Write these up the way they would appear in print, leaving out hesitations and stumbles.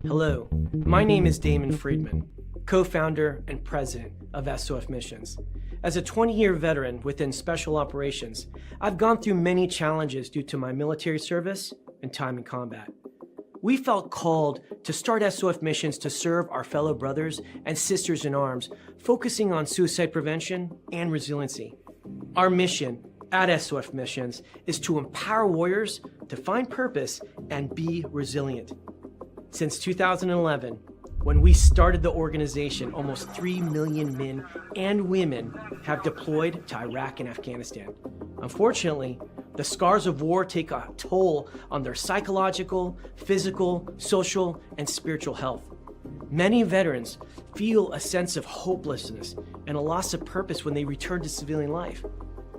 Hello, my name is Damon Friedman, co-founder and president of SOF Missions. As a 20-year veteran within Special Operations, I've gone through many challenges due to my military service and time in combat. We felt called to start SOF Missions to serve our fellow brothers and sisters in arms, focusing on suicide prevention and resiliency. Our mission at SOF Missions is to empower warriors to find purpose and be resilient. Since 2011, when we started the organization, almost 3 million men and women have deployed to Iraq and Afghanistan. Unfortunately, the scars of war take a toll on their psychological, physical, social, and spiritual health. Many veterans feel a sense of hopelessness and a loss of purpose when they return to civilian life.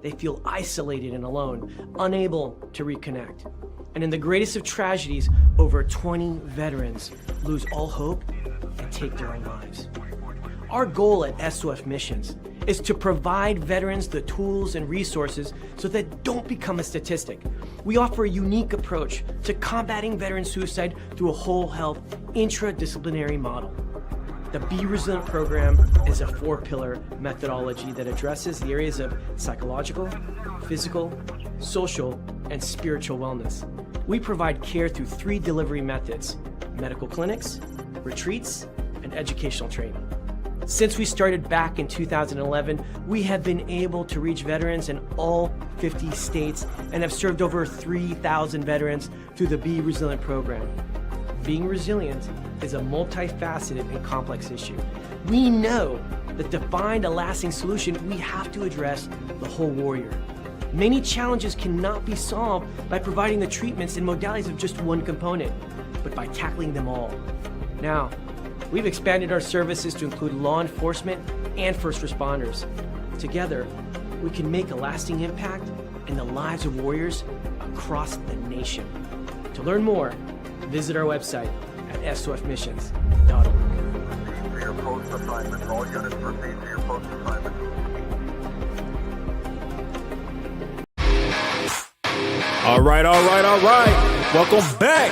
They feel isolated and alone, unable to reconnect. And in the greatest of tragedies, over 20 veterans lose all hope and take their own lives. Our goal at SOF Missions is to provide veterans the tools and resources so that they don't become a statistic. We offer a unique approach to combating veteran suicide through a whole health, intradisciplinary model. The Be Resilient program is a 4-pillar methodology that addresses the areas of psychological, physical, social, and spiritual wellness. We provide care through 3 delivery methods: medical clinics, retreats, and educational training. Since we started back in 2011, we have been able to reach veterans in all 50 states and have served over 3,000 veterans through the Be Resilient program. Being resilient is a multifaceted and complex issue. We know that to find a lasting solution, we have to address the whole warrior. Many challenges cannot be solved by providing the treatments and modalities of just one component, but by tackling them all. Now, we've expanded our services to include law enforcement and first responders. Together, we can make a lasting impact in the lives of warriors across the nation. To learn more, visit our website at sofmissions.org. Proceed to your post assignment. All units proceed to your post assignment. All right. Welcome back.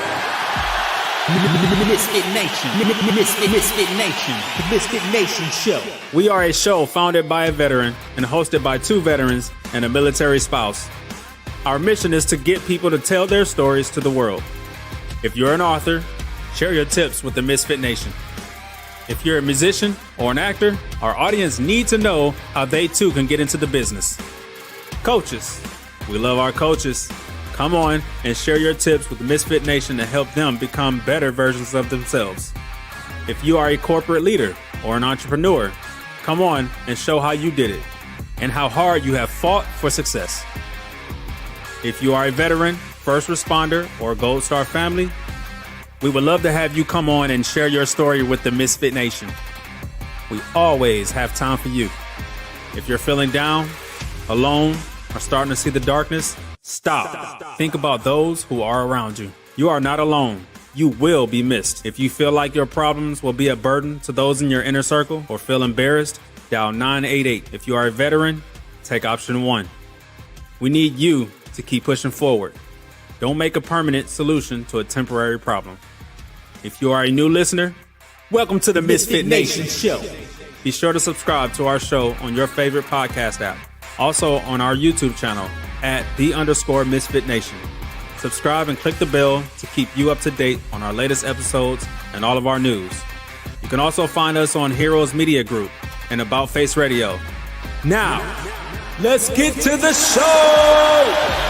MisFitNation. MisFitNation. The MisFitNation show. We are a show founded by a veteran and hosted by 2 veterans and a military spouse. Our mission is to get people to tell their stories to the world. If you're an author, share your tips with the MisFitNation. If you're a musician or an actor, our audience needs to know how they too can get into the business. Coaches, we love our coaches. Come on and share your tips with the MisFitNation to help them become better versions of themselves. If you are a corporate leader or an entrepreneur, come on and show how you did it and how hard you have fought for success. If you are a veteran, first responder, or Gold Star family, we would love to have you come on and share your story with the MisFitNation. We always have time for you. If you're feeling down, alone, or starting to see the darkness, stop. Think about those who are around you. You are not alone. You will be missed. If you feel like your problems will be a burden to those in your inner circle or feel embarrassed, dial 988. If you are a veteran, take option 1. We need you to keep pushing forward. Don't make a permanent solution to a temporary problem. If you are a new listener, welcome to the MisFitNation show. Be sure to subscribe to our show on your favorite podcast app. Also on our YouTube channel at @the_MisFitNation. Subscribe and click the bell to keep you up to date on our latest episodes and all of our news. You can also find us on Heroes Media Group and About Face Radio. Now, let's get to the show!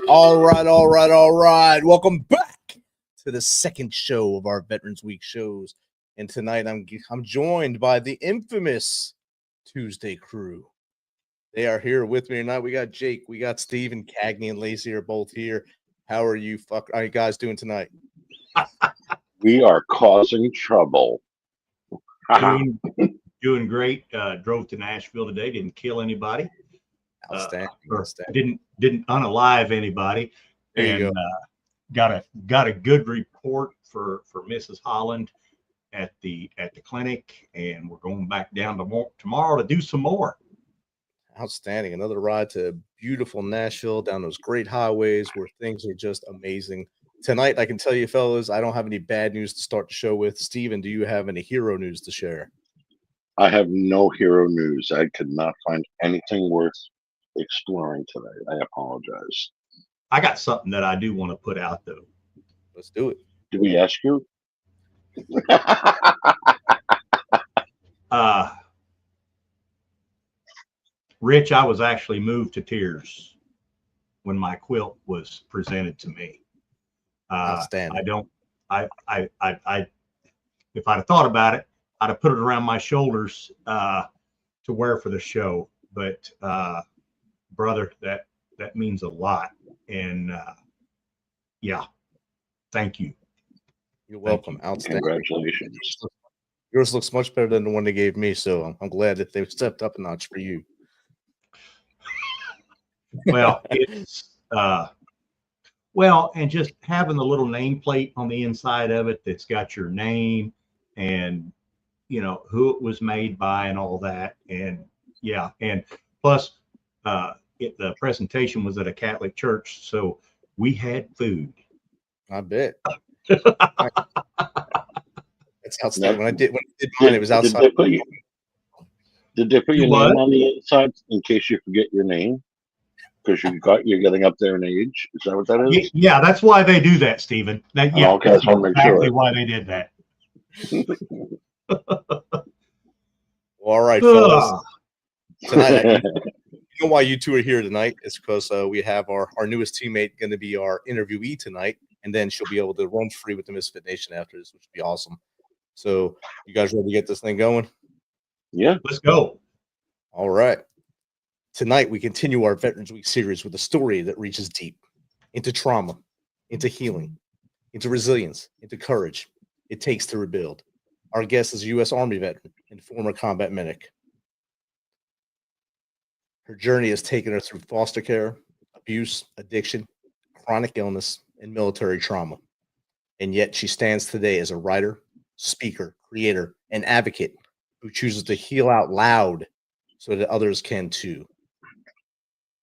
All right. Welcome back to the second show of our Veterans Week shows. And tonight I'm joined by the infamous Tuesday crew. They are here with me tonight. We got Jake, we got Steven, Cagney, and Lacey are both here. How are you guys doing tonight? We are causing trouble. Doing great. Drove to Nashville today. Didn't kill anybody. Outstanding. Didn't unalive anybody. There you go. got a good report for Mrs. Holland at the clinic, and we're going back down tomorrow to do some more. Outstanding. Another ride to beautiful Nashville down those great highways where things are just amazing. Tonight, I can tell you, fellas, I don't have any bad news to start the show with. Steven, do you have any hero news to share? I have no hero news. I could not find anything worth exploring today. I apologize. I got something that I do want to put out, though. Let's do it. Did we ask you? Rich, I was actually moved to tears when my quilt was presented to me. Outstanding. If I'd have thought about it, I'd have put it around my shoulders to wear for the show. But brother, that means a lot. And yeah, thank you. You're welcome. Outstanding. Congratulations. Yours looks much better than the one they gave me, so I'm glad that they've stepped up a notch for you. Well, it's and just having the little nameplate on the inside of it that's got your name and who it was made by and all that, and yeah, and plus the presentation was at a Catholic church, so we had food. I bet. That's outstanding. When I did mine, it was outside. Did they put your name on the inside in case you forget your name? Because you're getting up there in age. Is that what that is? Yeah, that's why they do that, Stephen. Okay, that's exactly why they did that. Well, all right, fellas. Tonight, you know why you two are here tonight? It's because we have our newest teammate going to be our interviewee tonight, and then she'll be able to run free with the Misfit Nation after this, which would be awesome. So, you guys ready to get this thing going? Yeah, let's go. All right. Tonight, we continue our Veterans Week series with a story that reaches deep into trauma, into healing, into resilience, into courage it takes to rebuild. Our guest is a U.S. Army veteran and former combat medic. Her journey has taken her through foster care, abuse, addiction, chronic illness, and military trauma. And yet she stands today as a writer, speaker, creator, and advocate who chooses to heal out loud so that others can too.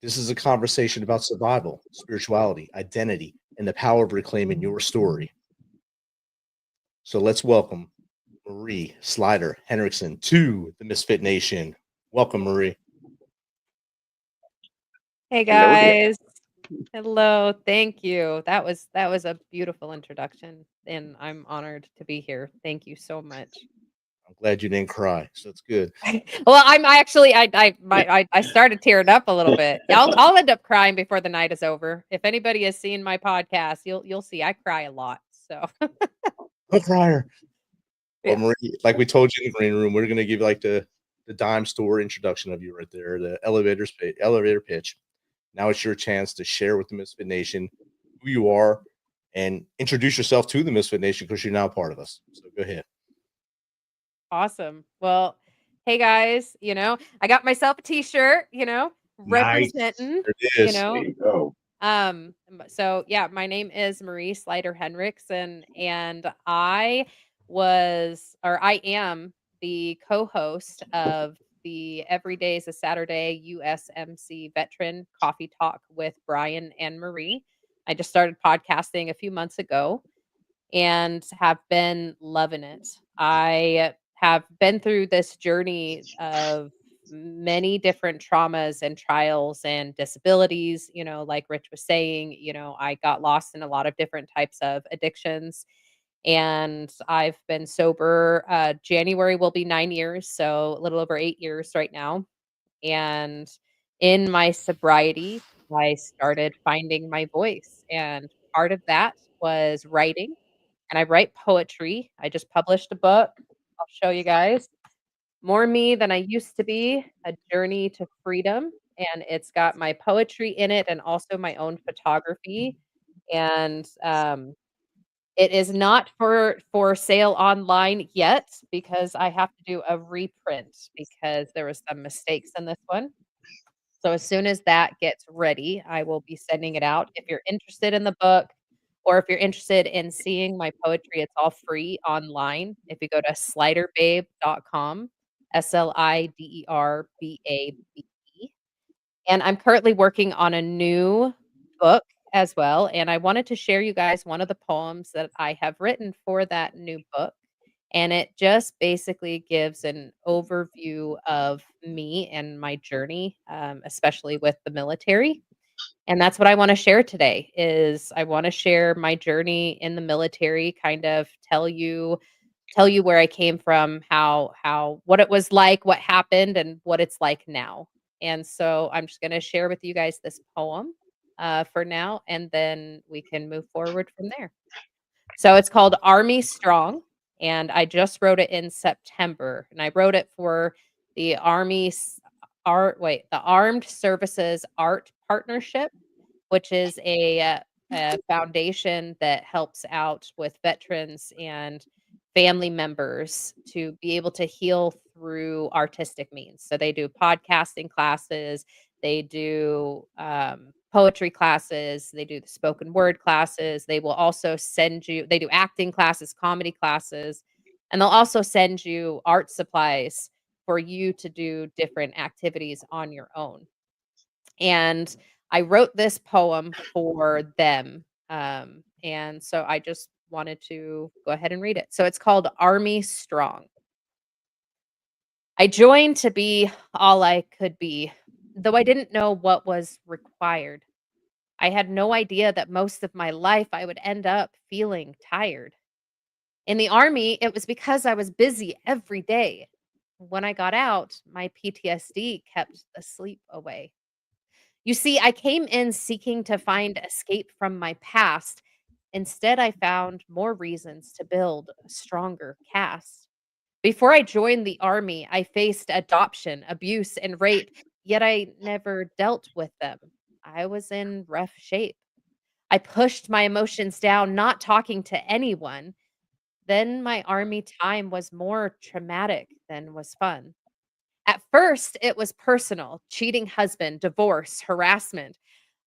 This is a conversation about survival, spirituality, identity, and the power of reclaiming your story. So let's welcome Marie Slider Henricksen to the Misfit Nation. Welcome, Marie. Hey guys. Hello. Thank you. That was a beautiful introduction, and I'm honored to be here. Thank you so much. I'm glad you didn't cry, so it's good. Well, I started tearing up a little bit. I'll end up crying before the night is over. If anybody has seen my podcast, you'll see I cry a lot. So a crier. Yeah. Well, Marie, like we told you in the green room, we're gonna give you like the dime store introduction of you right there, the elevator pitch. Now it's your chance to share with the Misfit Nation who you are and introduce yourself to the Misfit Nation because you're now part of us. So go ahead. Awesome. Well, hey guys, I got myself a t-shirt, representing, There it is. There you go. So yeah, my name is Marie Slider Henricksen, and I am the co-host of the Every Day is a Saturday USMC Veteran Coffee Talk with Brian and Marie. I just started podcasting a few months ago and have been loving it. I have been through this journey of many different traumas and trials and disabilities. Like Rich was saying, I got lost in a lot of different types of addictions, and I've been sober. January will be 9 years, so a little over 8 years right now. And in my sobriety, I started finding my voice, and part of that was writing. And I write poetry. I just published a book. I'll show you guys. More Me Than I Used to Be, A Journey to Freedom. And it's got my poetry in it and also my own photography. And it is not for sale online yet because I have to do a reprint because there was some mistakes in this one. So as soon as that gets ready, I will be sending it out. If you're interested in the book, Or if you're interested in seeing my poetry, it's all free online. If you go to sliderbabe.com, SLIDERBABE. And I'm currently working on a new book as well. And I wanted to share you guys one of the poems that I have written for that new book. And it just basically gives an overview of me and my journey, especially with the military. And that's what I wanna share today, is I wanna share my journey in the military, kind of tell you where I came from, how what it was like, what happened, and what it's like now. And so I'm just gonna share with you guys this poem, for now, and then we can move forward from there. So it's called Army Strong, and I just wrote it in September, and I wrote it for the the Armed Services Art Partnership, which is a foundation that helps out with veterans and family members to be able to heal through artistic means. So they do podcasting classes, they do poetry classes, they do the spoken word classes. They will also send you, they do acting classes, comedy classes, and they'll also send you art supplies for you to do different activities on your own. And I wrote this poem for them. And so I just wanted to go ahead and read it. So it's called Army Strong. I joined to be all I could be, though I didn't know what was required. I had no idea that most of my life I would end up feeling tired. In the army, it was because I was busy every day. When I got out, my PTSD kept the sleep away. You see, I came in seeking to find escape from my past. Instead, I found more reasons to build a stronger cast. Before I joined the army, I faced adoption, abuse, and rape, yet I never dealt with them. I was in rough shape. I pushed my emotions down, not talking to anyone. Then my army time was more traumatic than was fun. At first, it was personal: cheating husband, divorce, harassment.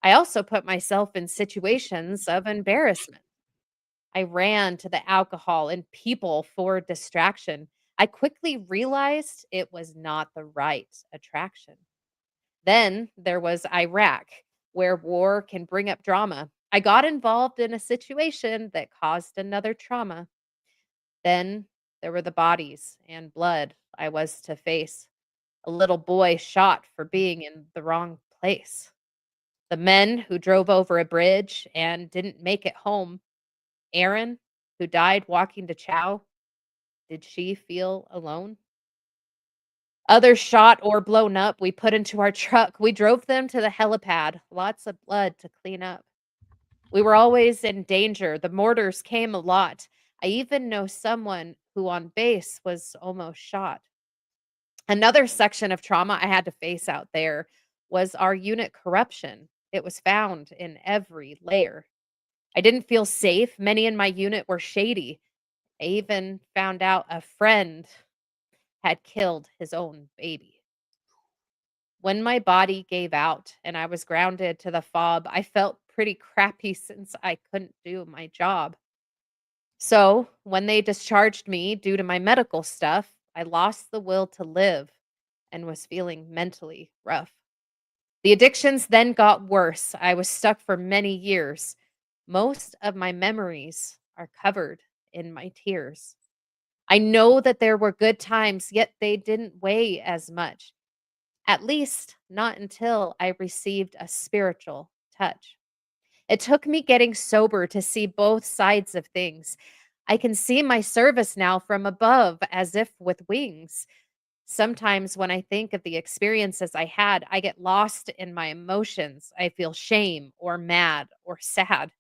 I also put myself in situations of embarrassment. I ran to the alcohol and people for distraction. I quickly realized it was not the right attraction. Then there was Iraq, where war can bring up drama. I got involved in a situation that caused another trauma. Then there were the bodies and blood I was to face. A little boy shot for being in the wrong place. The men who drove over a bridge and didn't make it home. Erin, who died walking to chow. Did she feel alone? Others shot or blown up, we put into our truck. We drove them to the helipad. Lots of blood to clean up. We were always in danger. The mortars came a lot. I even know someone who on base was almost shot. Another section of trauma I had to face out there was our unit corruption. It was found in every layer. I didn't feel safe. Many in my unit were shady. I even found out a friend had killed his own baby. When my body gave out and I was grounded to the fob, I felt pretty crappy since I couldn't do my job. So, when they discharged me due to my medical stuff, I lost the will to live and was feeling mentally rough. The addictions then got worse. I was stuck for many years. Most of my memories are covered in my tears. I know that there were good times, yet they didn't weigh as much. At least not until I received a spiritual touch. It took me getting sober to see both sides of things. I can see my service now from above as if with wings. Sometimes when I think of the experiences I had, I get lost in my emotions. I feel shame or mad or sad.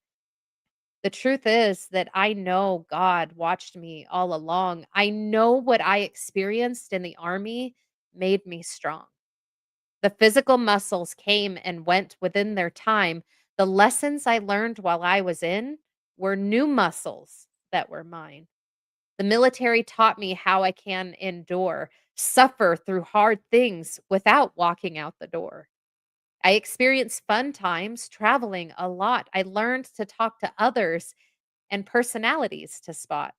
The truth is that I know God watched me all along. I know what I experienced in the army made me strong. The physical muscles came and went within their time. The lessons I learned while I was in were new muscles that were mine. The military taught me how I can endure, suffer through hard things without walking out the door. I experienced fun times traveling a lot. I learned to talk to others and personalities to spot.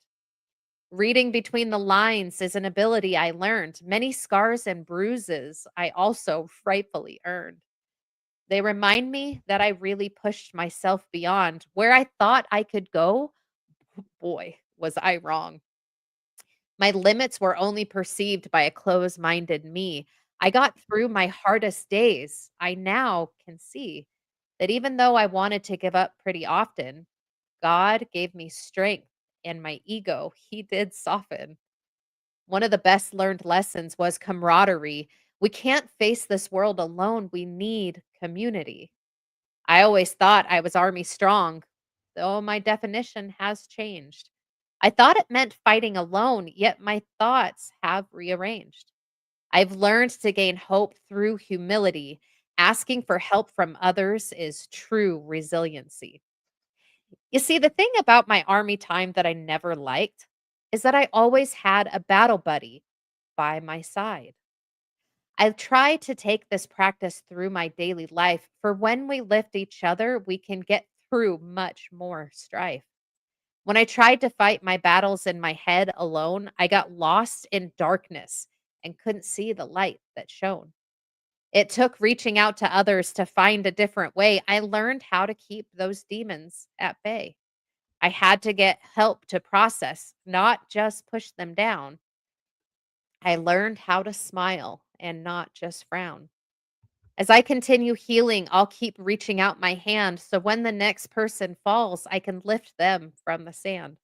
Reading between the lines is an ability I learned. Many scars and bruises I also frightfully earned. They remind me that I really pushed myself beyond where I thought I could go. Boy, was I wrong. My limits were only perceived by a closed minded me. I got through my hardest days. I now can see that even though I wanted to give up pretty often, God gave me strength and my ego, He did soften. One of the best learned lessons was camaraderie. We can't face this world alone. We need community. I always thought I was army strong, though my definition has changed. I thought it meant fighting alone, yet my thoughts have rearranged. I've learned to gain hope through humility. Asking for help from others is true resiliency. You see, the thing about my army time that I never liked is that I always had a battle buddy by my side. I've tried to take this practice through my daily life, for when we lift each other, we can get through much more strife. When I tried to fight my battles in my head alone, I got lost in darkness and couldn't see the light that shone. It took reaching out to others to find a different way. I learned how to keep those demons at bay. I had to get help to process, not just push them down. I learned how to smile and not just frown. As I continue healing, I'll keep reaching out my hand so when the next person falls, I can lift them from the sand.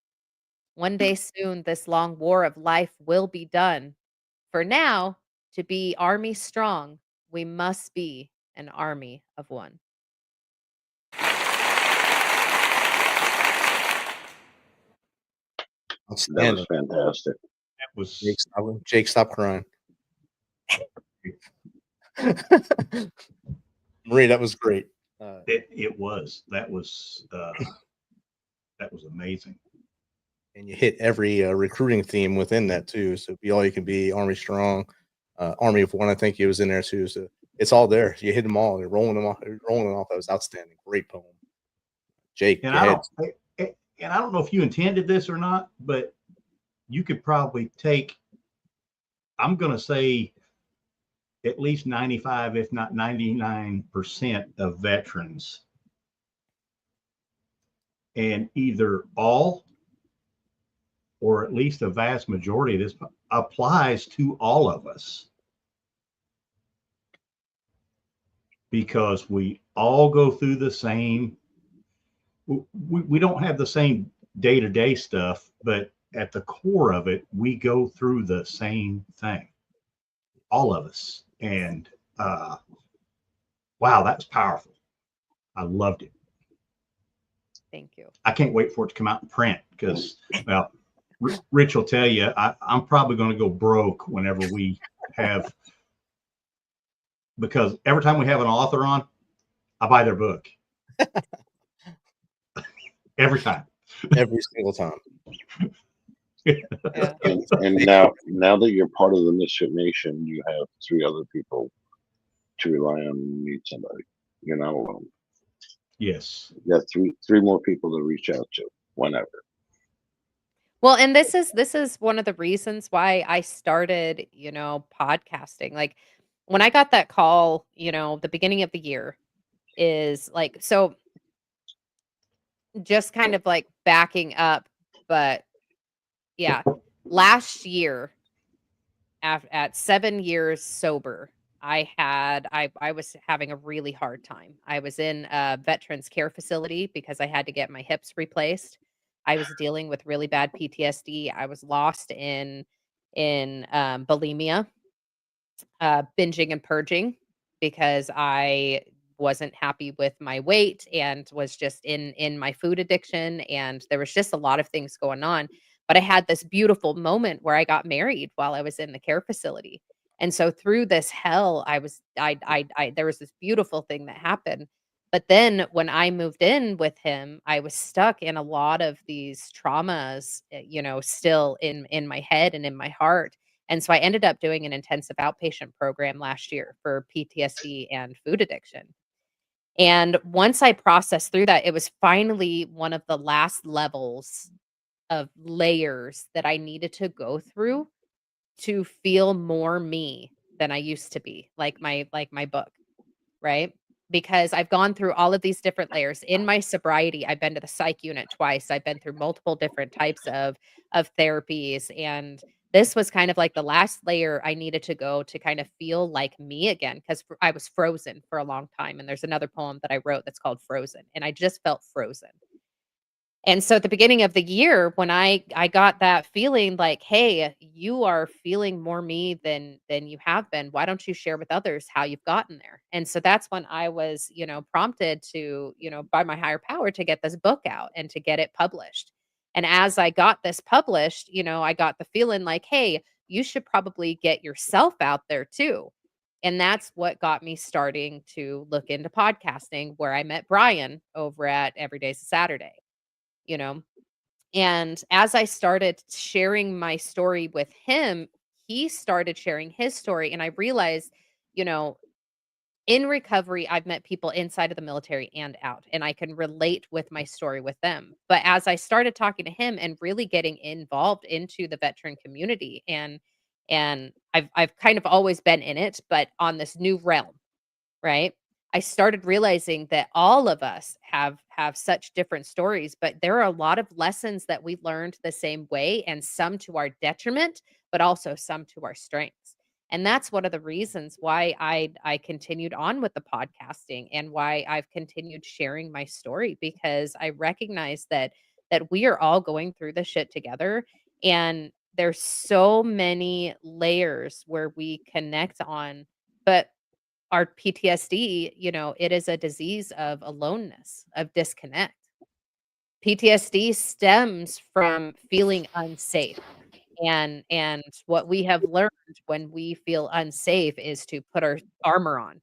One day soon, this long war of life will be done. For now, to be army strong, we must be an army of one. That Outstanding. was fantastic. That was Jake, stop crying. Marie, that was great. it was that was amazing. And you hit every recruiting theme within that too. So be all you can be, Army Strong, Army of One. I think it was in there too. So it's all there. You hit them all. You're rolling them off. That was outstanding. Great poem, Jake. And go ahead. I don't know if you intended this or not, but you could probably take, I'm going to say, at least 95, if not 99% of veterans, and either all or at least a vast majority of this applies to all of us, because we all go through the same, we don't have the same day-to-day stuff, but at the core of it, we go through the same thing, all of us. And wow, that's powerful. I loved it. Thank you. I can't wait for it to come out in print because, well, Rich will tell you, I'm probably going to go broke whenever we have, because every time we have an author on, I buy their book. Every time. Every single time. Yeah. And now that you're part of the MisFitNation, you have 3 other people to rely on when you need somebody. You're not alone. Yes. You have three more people to reach out to whenever. Well, and this is one of the reasons why I started, podcasting. Like when I got that call, the beginning of the year is like, so just kind of like backing up, but yeah, last year at 7 years sober, I was having a really hard time. I was in a veterans care facility because I had to get my hips replaced. I was dealing with really bad PTSD. I was lost in bulimia, binging and purging because I wasn't happy with my weight and was just in my food addiction, and there was just a lot of things going on. But I had this beautiful moment where I got married while I was in the care facility. And so through this hell, there was this beautiful thing that happened. But then when I moved in with him, I was stuck in a lot of these traumas, still in my head and in my heart. And so I ended up doing an intensive outpatient program last year for PTSD and food addiction. And once I processed through that, it was finally one of the last levels of layers that I needed to go through to feel more me than I used to be, like my book, right? Because I've gone through all of these different layers. In my sobriety, I've been to the psych unit twice. I've been through multiple different types of therapies, and this was kind of like the last layer I needed to go to kind of feel like me again because I was frozen for a long time. And there's another poem that I wrote that's called Frozen, and I just felt frozen. And so at the beginning of the year, when I got that feeling like, "Hey, you are feeling more me than you have been. Why don't you share with others how you've gotten there?" And so that's when I was, prompted to, by my higher power to get this book out and to get it published. And as I got this published, I got the feeling like, "Hey, you should probably get yourself out there too." And that's what got me starting to look into podcasting, where I met Brian over at Every Day's a Saturday you know and as I started sharing my story with him, he started sharing his story, and I realized, you know in recovery, I've met people inside of the military and out, and I can relate with my story with them. But as I started talking to him and really getting involved into the veteran community, and I've kind of always been in it, but on this new realm, right? I started realizing that all of us have such different stories, but there are a lot of lessons that we learned the same way, and some to our detriment, but also some to our strengths. And that's one of the reasons why I continued on with the podcasting and why I've continued sharing my story, because I recognize that we are all going through this shit together, and there's so many layers where we connect on. But our PTSD, it is a disease of aloneness, of disconnect. PTSD stems from feeling unsafe. And what we have learned when we feel unsafe is to put our armor on,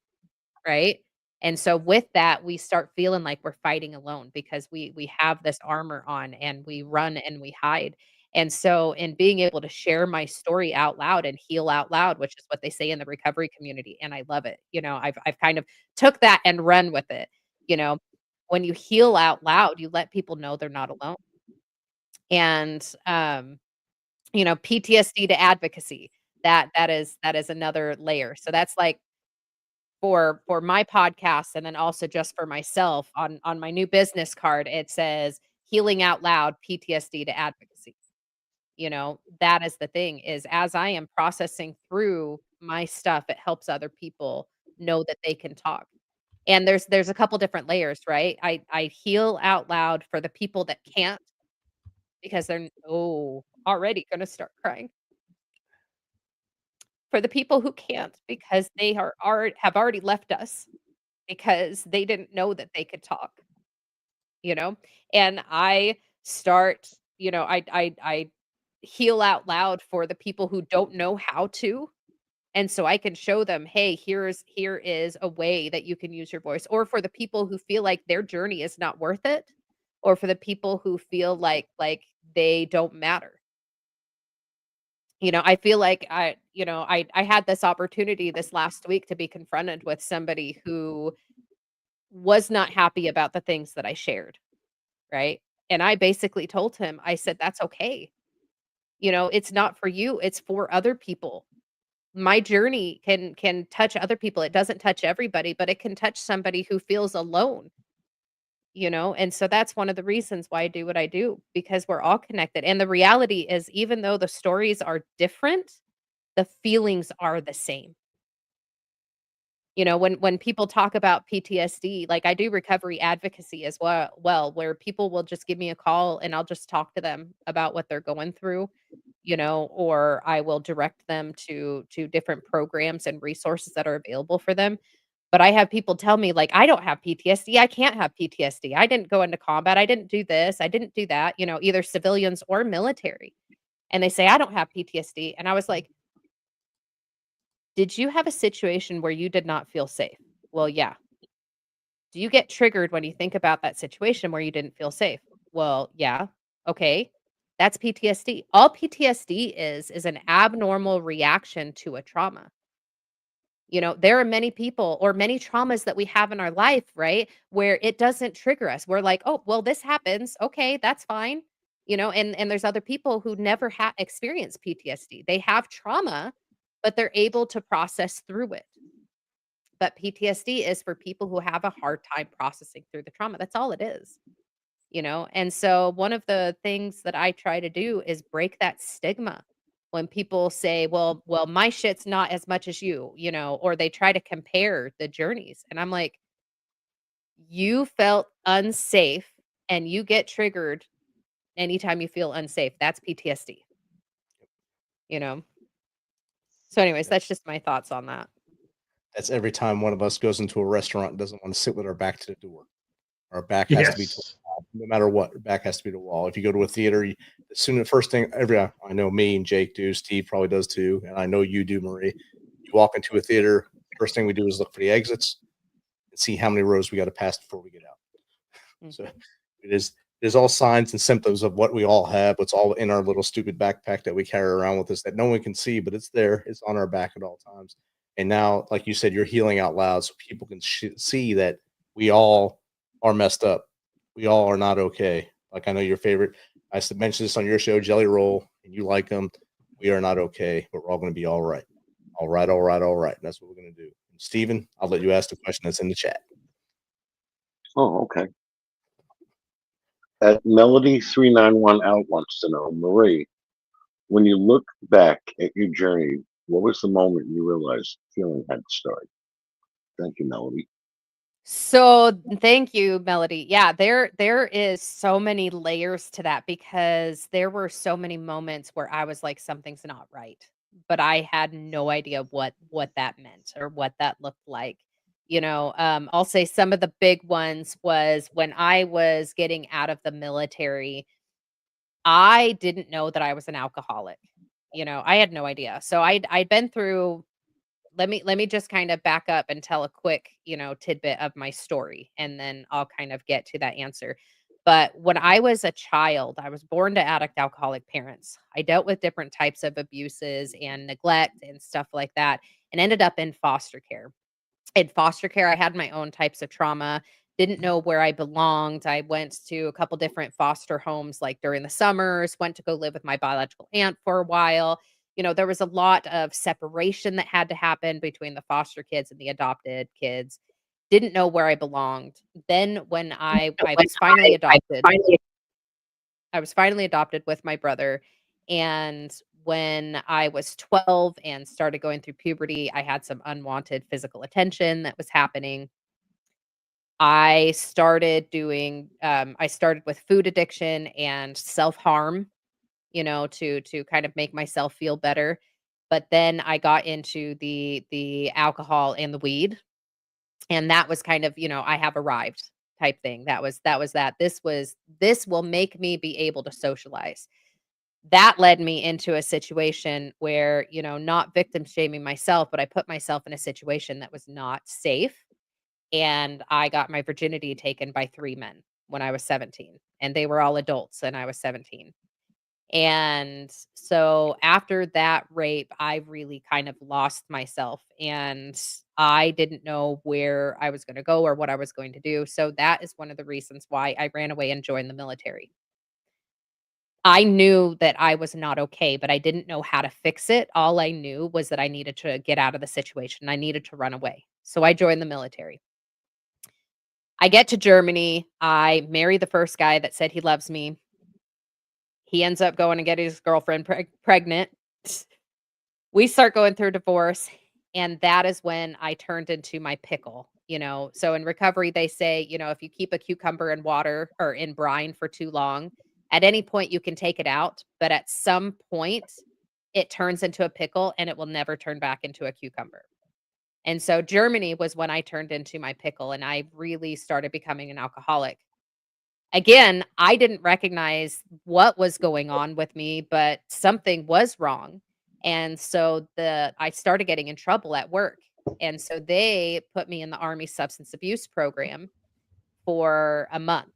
right? And so with that, we start feeling like we're fighting alone because we have this armor on and we run and we hide. And so in being able to share my story out loud and heal out loud, which is what they say in the recovery community, and I love it. I've kind of took that and run with it. You know, when you heal out loud, you let people know they're not alone. And PTSD to advocacy, that is another layer. So that's like for my podcast, and then also just for myself on my new business card, it says healing out loud, PTSD to advocacy. That is the thing, is as I am processing through my stuff, it helps other people know that they can talk. And there's a couple different layers, right? I heal out loud for the people that can't, because they're already gonna start crying. For the people who can't, because they have already left us because they didn't know that they could talk, you know? And I start, I heal out loud for the people who don't know how to. And so I can show them, hey, here is a way that you can use your voice. Or for the people who feel like their journey is not worth it, or for the people who feel like they don't matter. I feel like I had this opportunity this last week to be confronted with somebody who was not happy about the things that I shared, right? And I basically told him, I said, that's okay. It's not for you, it's for other people. My journey can touch other people. It doesn't touch everybody, but it can touch somebody who feels alone. And so that's one of the reasons why I do what I do, because we're all connected. And the reality is, even though the stories are different, the feelings are the same. When people talk about PTSD, like I do recovery advocacy as well, where people will just give me a call and I'll just talk to them about what they're going through, or I will direct them to different programs and resources that are available for them. But I have people tell me, like, I don't have PTSD. I can't have PTSD. I didn't go into combat. I didn't do this. I didn't do that, either civilians or military. And they say, I don't have PTSD. And I was like, did you have a situation where you did not feel safe? Well, yeah. Do you get triggered when you think about that situation where you didn't feel safe? Well, yeah. Okay. That's PTSD. All PTSD is an abnormal reaction to a trauma. There are many people or many traumas that we have in our life, right? Where it doesn't trigger us. We're like, oh, well, this happens. Okay, that's fine. And there's other people who never experienced PTSD. They have trauma, but they're able to process through it. But PTSD is for people who have a hard time processing through the trauma. That's all it is. And so one of the things that I try to do is break that stigma when people say, well, my shit's not as much as or they try to compare the journeys. And I'm like, you felt unsafe and you get triggered anytime you feel unsafe. That's PTSD. So anyways, that's just my thoughts on that. That's every time one of us goes into a restaurant and doesn't want to sit with our back to the door. Our back has to be to the wall, no matter what. Our back has to be to the wall. If you go to a theater, the first thing I know me and Jake do, Steve probably does too, and I know you do, Marie. You walk into a theater, first thing we do is look for the exits and see how many rows we got to pass before we get out. Mm-hmm. So there's all signs and symptoms of what we all have, what's all in our little stupid backpack that we carry around with us that no one can see, but it's there. It's on our back at all times. And now, like you said, you're healing out loud so people can see that we all are messed up. We all are not okay. Like I know your favorite, I mentioned this on your show, Jelly Roll, and you like them. We are not okay, but we're all going to be all right. All right, all right, all right. And that's what we're going to do. And Steven, I'll let you ask the question that's in the chat. Oh, okay. Melody391 out wants to know, Marie, when you look back at your journey, what was the moment you realized healing had started? Thank you, Melody. So thank you, Melody. Yeah, there is so many layers to that because there were so many moments where I was like, something's not right, but I had no idea what that meant or what that looked like. I'll say some of the big ones was when I was getting out of the military. I didn't know that I was an alcoholic. I had no idea. So I'd been through. Let me just kind of back up and tell a quick, tidbit of my story, and then I'll kind of get to that answer. But when I was a child, I was born to addict alcoholic parents. I dealt with different types of abuses and neglect and stuff like that, and ended up in foster care. In foster care, I had my own types of trauma, didn't know where I belonged. I went to a couple different foster homes like during the summers, went to go live with my biological aunt for a while. There was a lot of separation that had to happen between the foster kids and the adopted kids. Didn't know where I belonged. Then when I was finally adopted, I was finally adopted with my brother. And when I was 12 and started going through puberty, I had some unwanted physical attention that was happening. I started with food addiction and self-harm, to kind of make myself feel better. But then I got into the alcohol and the weed. And that was kind of, I have arrived type thing. That was that. This will make me be able to socialize. That led me into a situation where, not victim shaming myself, but I put myself in a situation that was not safe. And I got my virginity taken by 3 men when I was 17, and they were all adults and I was 17. And so after that rape, I really kind of lost myself and I didn't know where I was going to go or what I was going to do. So that is one of the reasons why I ran away and joined the military. I knew that I was not okay, but I didn't know how to fix it. All I knew was that I needed to get out of the situation. I needed to run away. So I joined the military. I get to Germany. I marry the first guy that said he loves me. He ends up going and getting his girlfriend pregnant. We start going through divorce. And that is when I turned into my pickle. So in recovery, they say, if you keep a cucumber in water or in brine for too long, at any point you can take it out. But at some point, it turns into a pickle and it will never turn back into a cucumber. And so Germany was when I turned into my pickle and I really started becoming an alcoholic. Again, I didn't recognize what was going on with me, but something was wrong. And so I started getting in trouble at work. And so they put me in the Army substance abuse program for a month.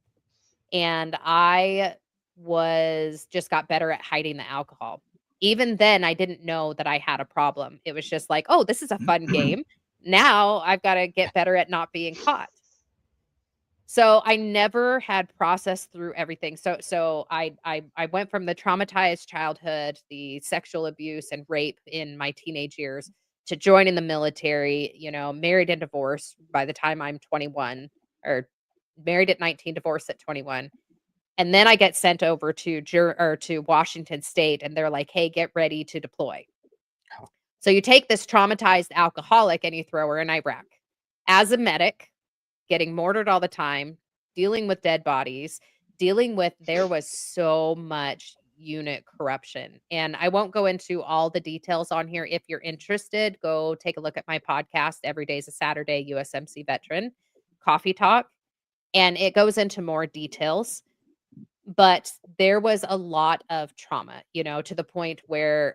And I was just got better at hiding the alcohol. Even then, I didn't know that I had a problem. It was just like, oh, this is a fun game. Now I've got to get better at not being caught. So I never had processed through everything. So I went from the traumatized childhood, the sexual abuse and rape in my teenage years, to joining the military, married and divorced by the time I'm 21, or married at 19, divorced at 21. And then I get sent over to Washington State, and they're like, "Hey, get ready to deploy." Oh. So you take this traumatized alcoholic and you throw her in Iraq as a medic, getting mortared all the time, dealing with dead bodies, there was so much unit corruption. And I won't go into all the details on here. If you're interested, go take a look at my podcast, Every Day's a Saturday, USMC Veteran, Coffee Talk. And it goes into more details. But there was a lot of trauma, to the point where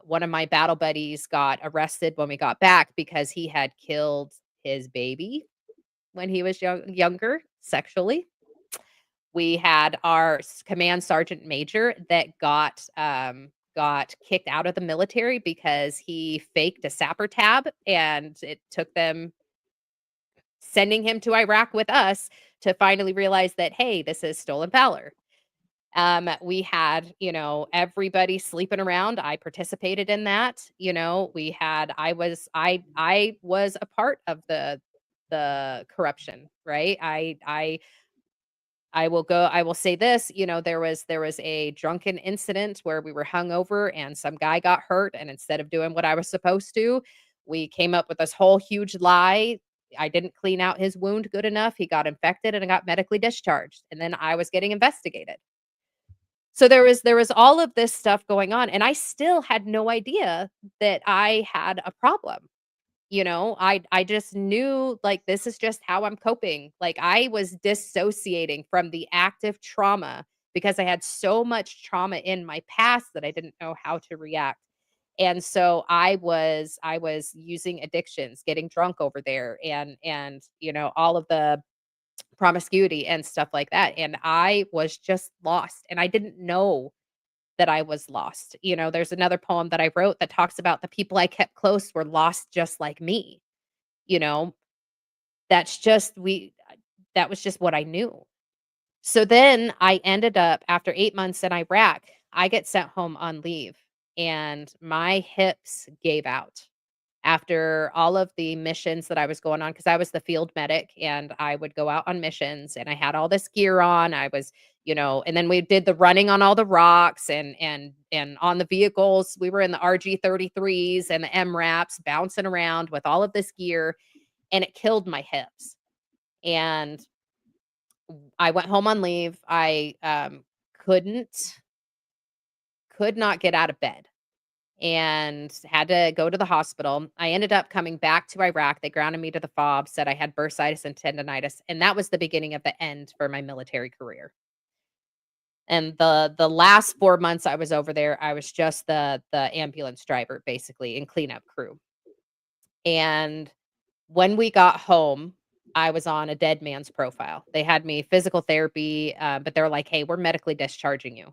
one of my battle buddies got arrested when we got back because he had killed his baby when he was younger sexually. We had our command sergeant major that got kicked out of the military because he faked a sapper tab, and it took them sending him to Iraq with us to finally realize that, hey, this is stolen valor. We had, everybody sleeping around. I participated in that. I was a part of the corruption, right? I will say this, there was a drunken incident where we were hungover and some guy got hurt, and instead of doing what I was supposed to, we came up with this whole huge lie. I didn't clean out his wound good enough. He got infected and got medically discharged, and then I was getting investigated. So there was all of this stuff going on, and I still had no idea that I had a problem. I just knew, like, this is just how I'm coping. Like, I was dissociating from the active trauma because I had so much trauma in my past that I didn't know how to react. And so I was using addictions, getting drunk over there, and all of the promiscuity and stuff like that. And I was just lost, and I didn't know that I was lost. There's another poem that I wrote that talks about the people I kept close were lost just like me. You know, that's just that was just what I knew. So then I ended up, after 8 months in Iraq, I get sent home on leave, and my hips gave out after all of the missions that I was going on, because I was the field medic and I would go out on missions and I had all this gear on. I was, and then we did the running on all the rocks and on the vehicles. We were in the RG-33s and the MRAPs bouncing around with all of this gear, and it killed my hips. And I went home on leave. I could not get out of bed and had to go to the hospital. I ended up coming back to Iraq. They grounded me to the fob, said I had bursitis and tendonitis, and that was the beginning of the end for my military career. And the last 4 months I was over there, I was just the ambulance driver, basically, and cleanup crew. And when we got home, I was on a dead man's profile. They had me physical therapy, but they're like, "Hey, we're medically discharging you."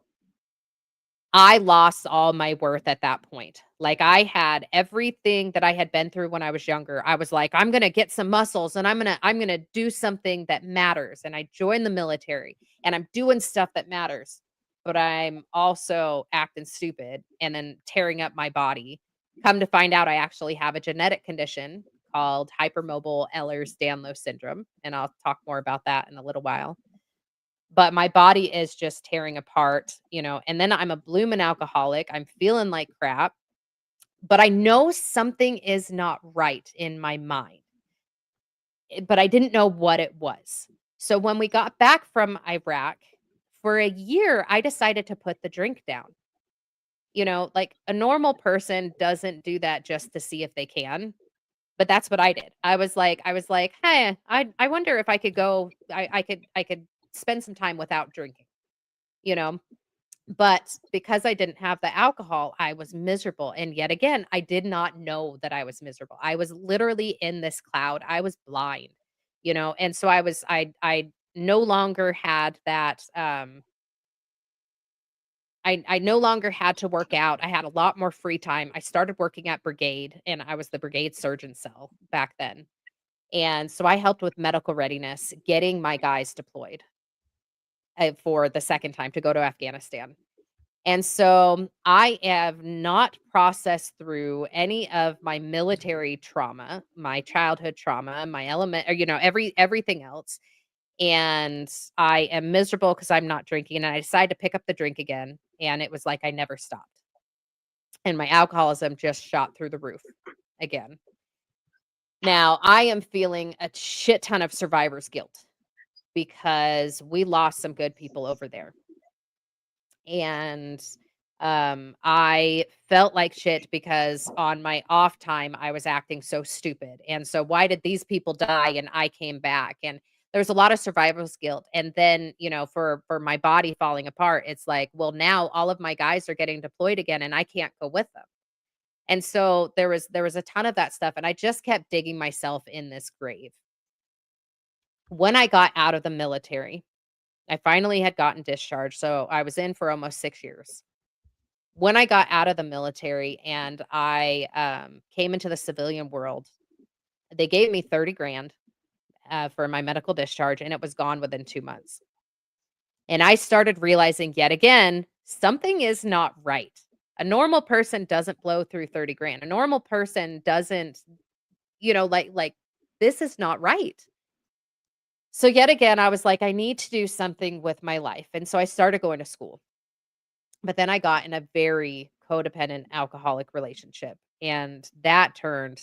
I lost all my worth at that point. Like, I had everything that I had been through when I was younger. I was like, I'm going to get some muscles and I'm going to do something that matters. And I joined the military and I'm doing stuff that matters, but I'm also acting stupid and then tearing up my body. Come to find out, I actually have a genetic condition called Hypermobile Ehlers-Danlos Syndrome, and I'll talk more about that in a little while. But my body is just tearing apart, and then I'm a bloomin' alcoholic. I'm feeling like crap, but I know something is not right in my mind, but I didn't know what it was. So when we got back from Iraq, for a year, I decided to put the drink down. Like, a normal person doesn't do that just to see if they can, but that's what I did. I was like, "Hey, I wonder if I could go I could spend some time without drinking." You know? But because I didn't have the alcohol, I was miserable, and yet again, I did not know that I was miserable. I was literally in this cloud. I was blind, and so I no longer had that, I no longer had to work out. I had a lot more free time. I started working at brigade, and I was the brigade surgeon cell back then. And so I helped with medical readiness, getting my guys deployed for the second time to go to Afghanistan. And so I have not processed through any of my military trauma, my childhood trauma, my element, or, everything else. And I am miserable because I'm not drinking. And I decided to pick up the drink again. And it was like I never stopped. And my alcoholism just shot through the roof again. Now I am feeling a shit ton of survivor's guilt because we lost some good people over there. And I felt like shit because on my off time I was acting so stupid. And so why did these people die and I came back? And there's a lot of survivor's guilt. And then, for my body falling apart, it's like, well, now all of my guys are getting deployed again and I can't go with them. And so there was a ton of that stuff, and I just kept digging myself in this grave. When I got out of the military, I finally had gotten discharged. So I was in for almost 6 years. When I got out of the military and I came into the civilian world, they gave me 30 grand for my medical discharge, and it was gone within 2 months. And I started realizing yet again, something is not right. A normal person doesn't blow through 30 grand. A normal person doesn't, like this is not right. So yet again, I was like, I need to do something with my life. And so I started going to school. But then I got in a very codependent alcoholic relationship. And that turned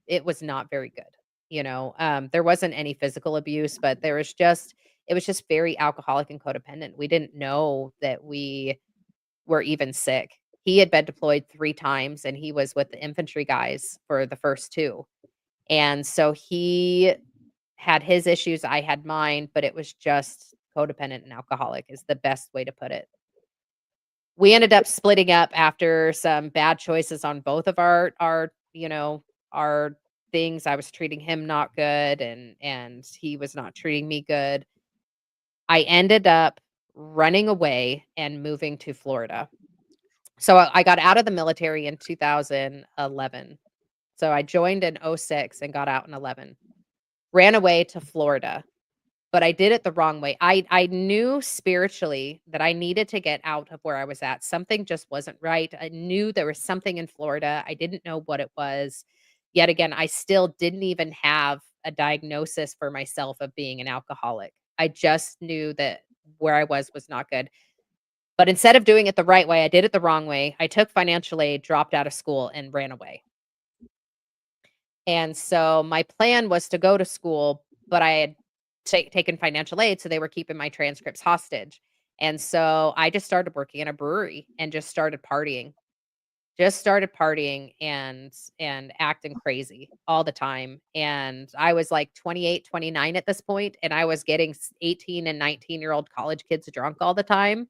it was not very good. There wasn't any physical abuse, but it was just very alcoholic and codependent. We didn't know that we were even sick. He had been deployed 3 times and he was with the infantry guys for the first 2. And so he had his issues, I had mine, but it was just codependent and alcoholic is the best way to put it. We ended up splitting up after some bad choices on both of our things. I was treating him not good and he was not treating me good. I ended up running away and moving to Florida. So I got out of the military in 2011. So I joined in 06 and got out in 11. Ran away to Florida, but I did it the wrong way. I knew spiritually that I needed to get out of where I was at. Something just wasn't right. I knew there was something in Florida. I didn't know what it was. Yet again, I still didn't even have a diagnosis for myself of being an alcoholic. I just knew that where I was not good. But instead of doing it the right way, I did it the wrong way. I took financial aid, dropped out of school, and ran away. And so my plan was to go to school, but I had taken financial aid, so they were keeping my transcripts hostage. And so I just started working in a brewery and just started partying. And acting crazy all the time. And I was like 28, 29 at this point, and I was getting 18 and 19-year-old college kids drunk all the time.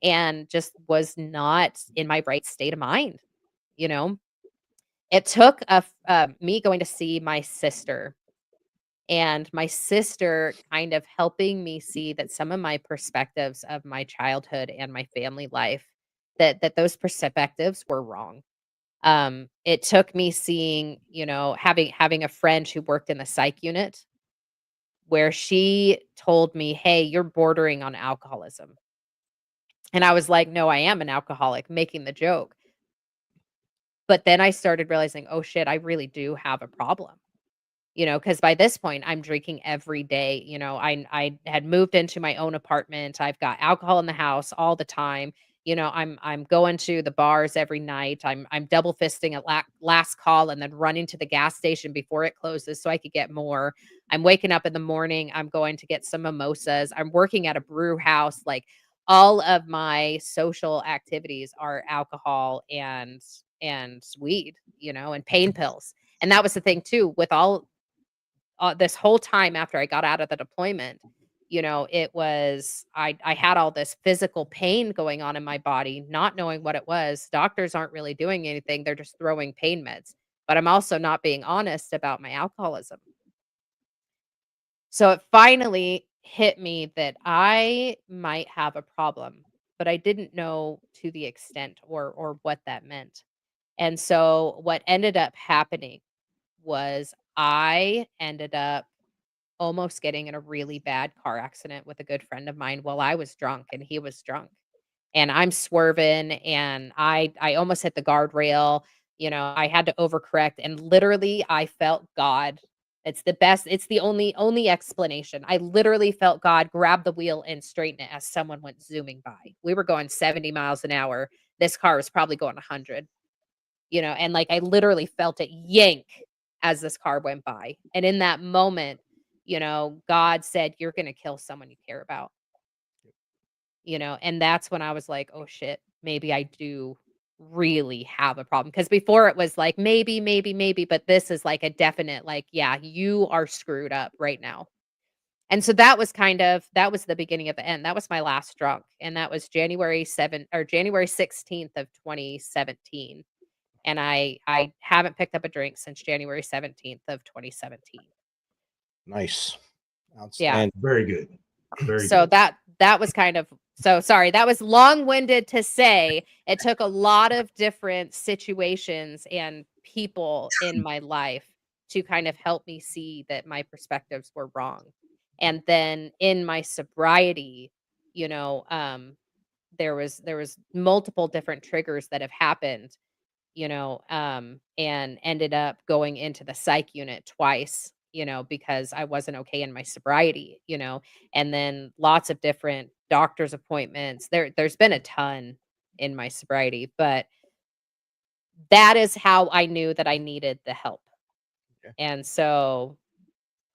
And just was not in my right state of mind. It took me going to see my sister and my sister kind of helping me see that some of my perspectives of my childhood and my family life, that those perspectives were wrong. It took me seeing, having a friend who worked in the psych unit where she told me, hey, you're bordering on alcoholism. And I was like, no, I am an alcoholic, making the joke. But then I started realizing, oh shit, I really do have a problem. Because by this point I'm drinking every day. I had moved into my own apartment. I've got alcohol in the house all the time. I'm going to the bars every night. I'm double fisting at last call and then running to the gas station before it closes so I could get more. I'm waking up in the morning. I'm going to get some mimosas. I'm working at a brew house. Like all of my social activities are alcohol and weed, and pain pills. And that was the thing too, with all this whole time after I got out of the deployment, it was, I had all this physical pain going on in my body, not knowing what it was. Doctors aren't really doing anything. They're just throwing pain meds, but I'm also not being honest about my alcoholism. So it finally hit me that I might have a problem, but I didn't know to the extent or what that meant. And so what ended up happening was I ended up almost getting in a really bad car accident with a good friend of mine while I was drunk and he was drunk. And I'm swerving and I almost hit the guardrail. I had to overcorrect and literally I felt God. It's the only explanation. I literally felt God grab the wheel and straighten it as someone went zooming by. We were going 70 miles an hour. This car was probably going 100, and like I literally felt it yank as this car went by. And in that moment, God said, "You're going to kill someone you care about." And that's when I was like, "Oh shit, maybe I do really have a problem." Because before it was like maybe, maybe, maybe, but this is like a definite, like, yeah, you are screwed up right now. And so that was the beginning of the end. That was my last drunk. And that was January 16th of 2017. And I haven't picked up a drink since January 17th of 2017. Nice. Yeah. Outstanding. Very good. Very So good. that was kind of so sorry. That was long-winded to say. It took a lot of different situations and people in my life to kind of help me see that my perspectives were wrong. And then in my sobriety, you know, um, there was multiple different triggers that have happened, and ended up going into the psych unit twice, because I wasn't okay in my sobriety, and then lots of different doctor's appointments. There's been a ton in my sobriety, but that is how I knew that I needed the help. Okay. And so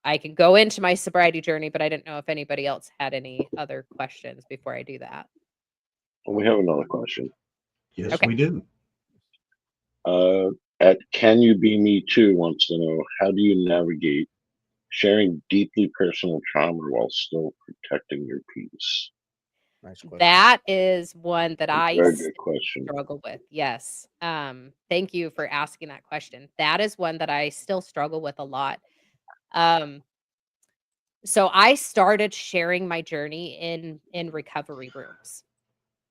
I can go into my sobriety journey, but I didn't know if anybody else had any other questions before I do that. Well, we have another question. Yes, Okay. we do. At Can You Be Me Too wants to know, how do you navigate sharing deeply personal trauma while still protecting your peace? Nice question. That is one that I Very good question. struggle with. Yes. Thank you for asking that question. That is one that I still struggle with a lot. Um, so I started sharing my journey in recovery rooms.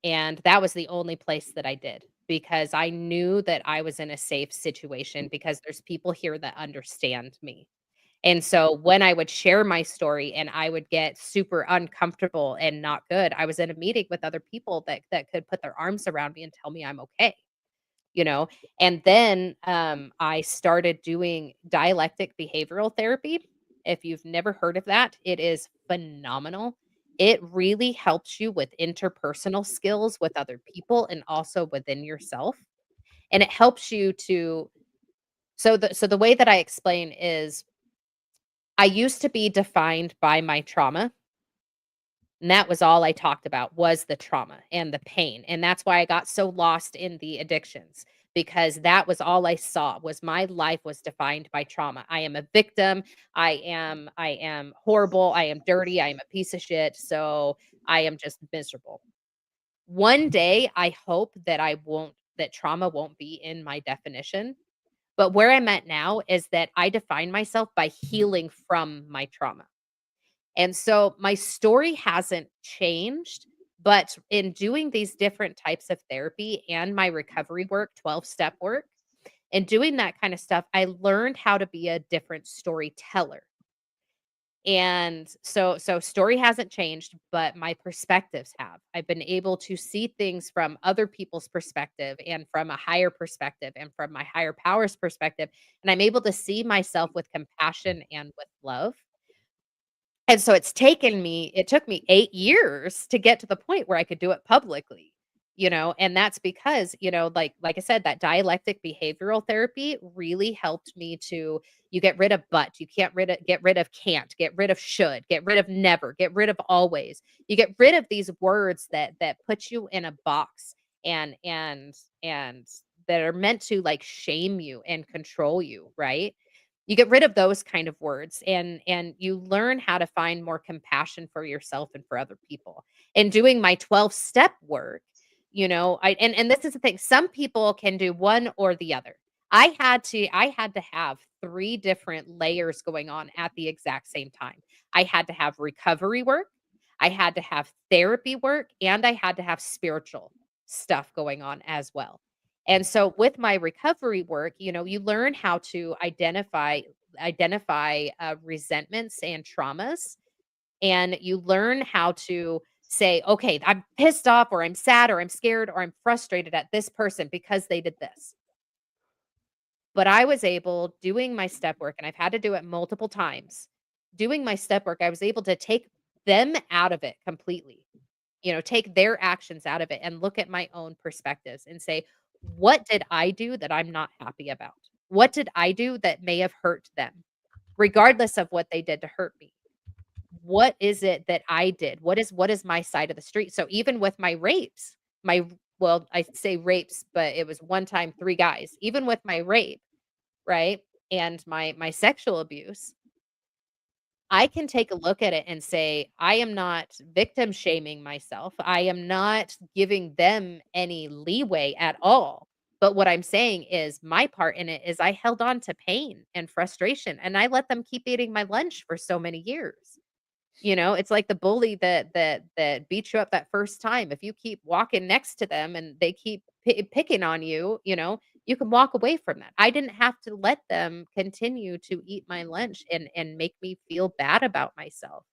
And that was the only place that I did because I knew that I was in a safe situation because there's people here that understand me. And so when I would share my story and I would get super uncomfortable and not good, I was in a meeting with other people that could put their arms around me and tell me I'm okay, you know. And then I started doing dialectic behavioral therapy. If you've never heard of that, it is phenomenal. It really helps you with interpersonal skills with other people and also within yourself. And it helps you to so the way that I explain is I used to be defined by my trauma, and that was all I talked about was the trauma and the pain, and that's why I got so lost in the addictions because that was all I saw was my life was defined by trauma. I am a victim. I am horrible. I am dirty. I am a piece of shit. So I am just miserable. One day I hope that trauma won't be in my definition. But where I'm at now is that I define myself by healing from my trauma. And so my story hasn't changed, but in doing these different types of therapy and my recovery work, 12-step work, and doing that kind of stuff, I learned how to be a different storyteller. And so story hasn't changed, but my perspectives have. I've been able to see things from other people's perspective and from a higher perspective and from my higher powers perspective, and I'm able to see myself with compassion and with love. And so it took me 8 years to get to the point where I could do it publicly, and that's because, like I said, that dialectic behavioral therapy really helped me to you get rid of but, you can't get rid of can't, get rid of should, get rid of never, get rid of always. You get rid of these words that put you in a box and that are meant to like shame you and control you, right? You get rid of those kind of words and you learn how to find more compassion for yourself and for other people. And doing my 12-step work, and this is the thing, some people can do one or the other. I had to have 3 different layers going on at the exact same time. I had to have recovery work, I had to have therapy work, and I had to have spiritual stuff going on as well. And so with my recovery work, you learn how to identify resentments and traumas, and you learn how to say, okay, I'm pissed off, or I'm sad, or I'm scared, or I'm frustrated at this person because they did this. But I was able, doing my step work, and I've had to do it multiple times, doing my step work, I was able to take them out of it completely, take their actions out of it and look at my own perspectives and say, what did I do that I'm not happy about? What did I do that may have hurt them, regardless of what they did to hurt me? What is it that I did? What is my side of the street? So even with my rapes, well, I say rapes, but it was one time 3 guys. Even with my rape, right? And my sexual abuse, I can take a look at it and say, I am not victim shaming myself. I am not giving them any leeway at all. But what I'm saying is my part in it is I held on to pain and frustration, and I let them keep eating my lunch for so many years. It's like the bully that beat you up that first time. If you keep walking next to them and they keep picking on you, you can walk away from that. I didn't have to let them continue to eat my lunch and make me feel bad about myself.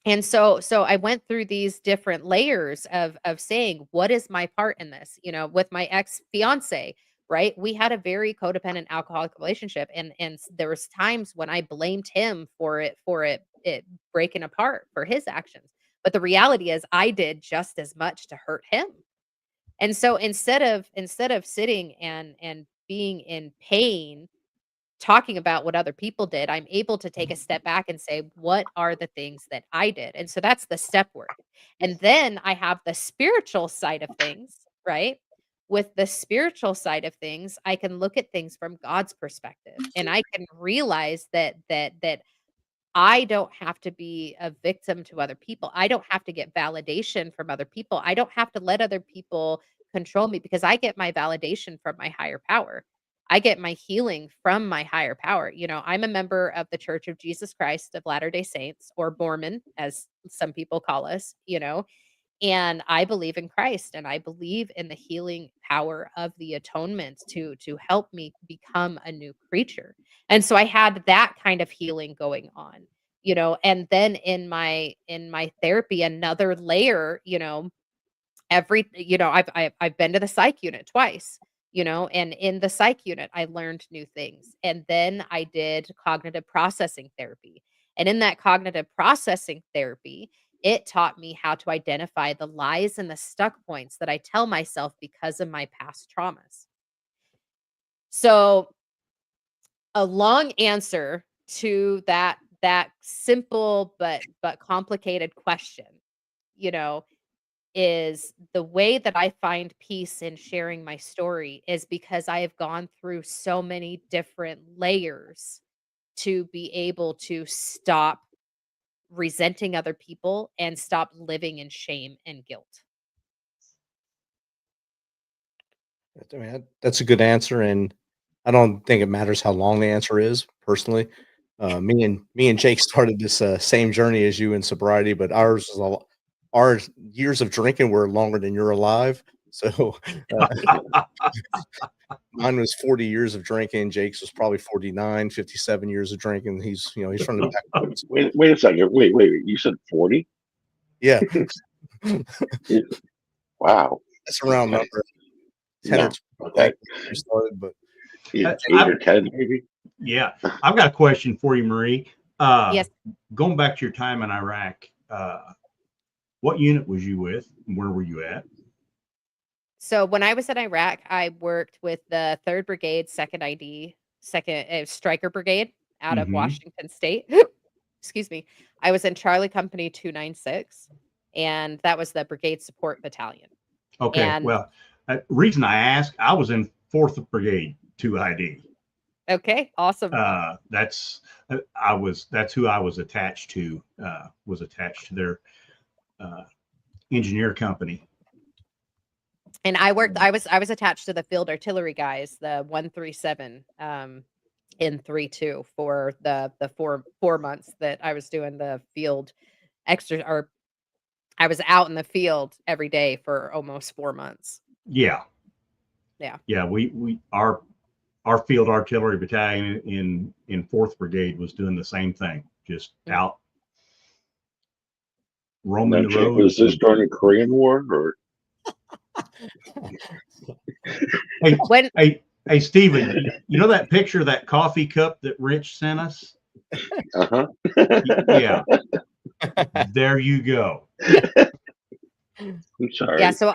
And so I went through these different layers of saying, what is my part in this? With my ex-fiance, right? We had a very codependent alcoholic relationship, and there was times when I blamed him for it breaking apart, for his actions. But the reality is I did just as much to hurt him. And so instead of sitting and being in pain talking about what other people did, I'm able to take a step back and say, what are the things that I did? And so that's the step work. And then I have the spiritual side of things, right? With the spiritual side of things, I can look at things from God's perspective, and I can realize that I don't have to be a victim to other people. I don't have to get validation from other people. I don't have to let other people control me, because I get my validation from my higher power. I get my healing from my higher power. I'm a member of the Church of Jesus Christ of Latter-day Saints, or Mormon, as some people call us, and I believe in Christ, and I believe in the healing power of the atonement to help me become a new creature. And so I had that kind of healing going on, and then in my therapy, another layer, I've been to the psych unit twice, and in the psych unit, I learned new things. And then I did cognitive processing therapy. And in that cognitive processing therapy, it taught me how to identify the lies and the stuck points that I tell myself because of my past traumas. So, a long answer to that simple but complicated question, you know, is the way that I find peace in sharing my story is because I have gone through so many different layers to be able to stop resenting other people and stop living in shame and guilt. I mean, that's a good answer, and I don't think it matters how long the answer is. Personally, me and Jake started this same journey as you in sobriety, but ours is our years of drinking were longer than you're alive. So mine was 40 years of drinking. Jake's was probably 49, 57 years of drinking. He's from the backwoods. Wait a second. Wait. You said 40? Yeah, Wow. that's a round Okay. number. 10 No. or 12 Okay. we started, but Yeah, I- 8 or 10, maybe. Yeah, I've got a question for you, Marie. Yes. Going back to your time in Iraq, what unit was you with? And where were you at? So when I was in Iraq, I worked with the 3rd Brigade, 2nd Stryker Brigade out of Mhm. Washington State. Excuse me. I was in Charlie Company 296, and that was the Brigade Support Battalion. Okay, And well, reason I ask, I was in 4th Brigade 2ID. okay, awesome. That's who I was attached to. Was attached to their engineer company. And I was attached to the field artillery guys, the 137 in 3-2 for the 4 months that I was doing the field extra, or I was out in the field every day for almost 4 months. Yeah. Yeah. Yeah. Our field artillery battalion in 4th Brigade was doing the same thing, just out roaming Now, the Jake, was roads. this during the Korean War or? Hey, Steven, you know that picture of that coffee cup that Rich sent us? Uh-huh. Yeah. There you go. I'm sorry. Yeah, so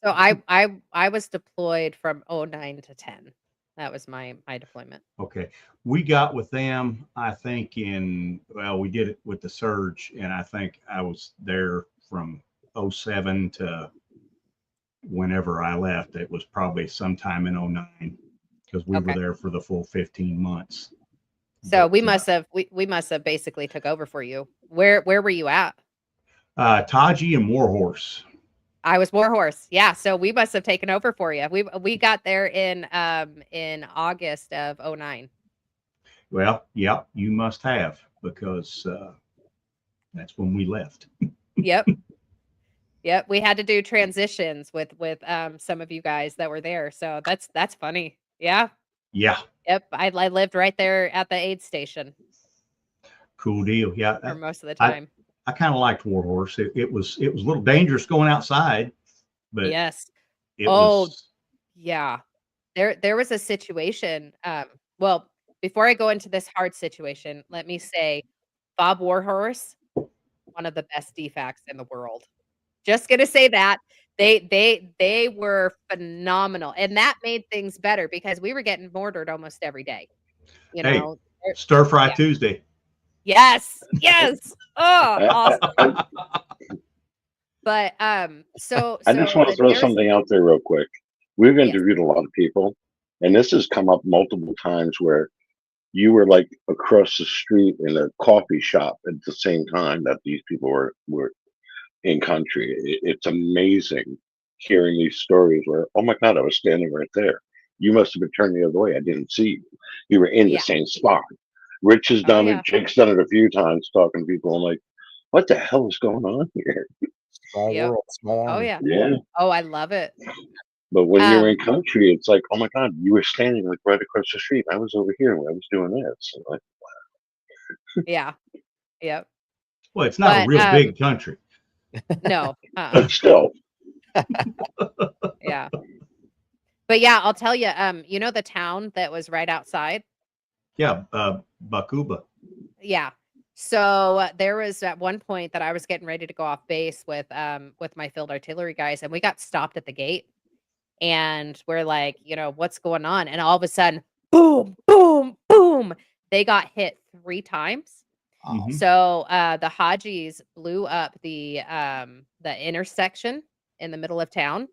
I was deployed from 09 to 10. That was my deployment. Okay. We got with them, I think we did it with the surge, and I think I was there from 07 to whenever I left. It was probably sometime in 09, because we were Okay. there for the full 15 months. So But, we must have basically took over for you. Where were you at? Taji and Warhorse. I was Warhorse. Yeah, so we must have taken over for you. We got there in August of 09. Well, yeah, you must have, because that's when we left. Yep. Yep, we had to do transitions with some of you guys that were there. So that's funny. Yeah. Yeah. Yep, I lived right there at the aid station Cool deal. Yeah. for most of the time. I kind of liked Warhorse. It was a little dangerous going outside, but Yes. it Oh, was. yeah. There was a situation. Well, before I go into this hard situation, let me say Bob Warhorse, one of the best DFACs in the world. Just gonna say that. They were phenomenal. And that made things better because we were getting mortared almost every day. You Hey, know, Stir Fry yeah. Tuesday. Yes. Yes. Oh, awesome. But so I just want to throw there's something out there real quick. We've yes. interviewed a lot of people, and this has come up multiple times where you were like across the street in a coffee shop at the same time that these people were in country. It's amazing hearing these stories where, oh my God, I was standing right there. You must have been turned the other way. I didn't see you. You were in the Yeah. same spot. Rich has Oh done yeah. it. Jake's done it a few times talking to people. I'm like, what the hell is going on here? Small Yep. world, small Oh army. yeah. Yeah. Oh, I love it. But when you're in Um, country, it's like, oh my God, you were standing like right across the street. I was over here when I was doing this. I'm like, yeah. Yep. Well, it's not a But real big country. no. but still, Yeah. But yeah, I'll tell you, you know the town that was right outside? Yeah, Bakuba. Yeah. So there was at one point that I was getting ready to go off base with my field artillery guys, and we got stopped at the gate, and we're like, what's going on? And all of a sudden, boom, boom, boom, they got hit 3 times. Mhm. So the Hajis blew up the intersection in the middle of town.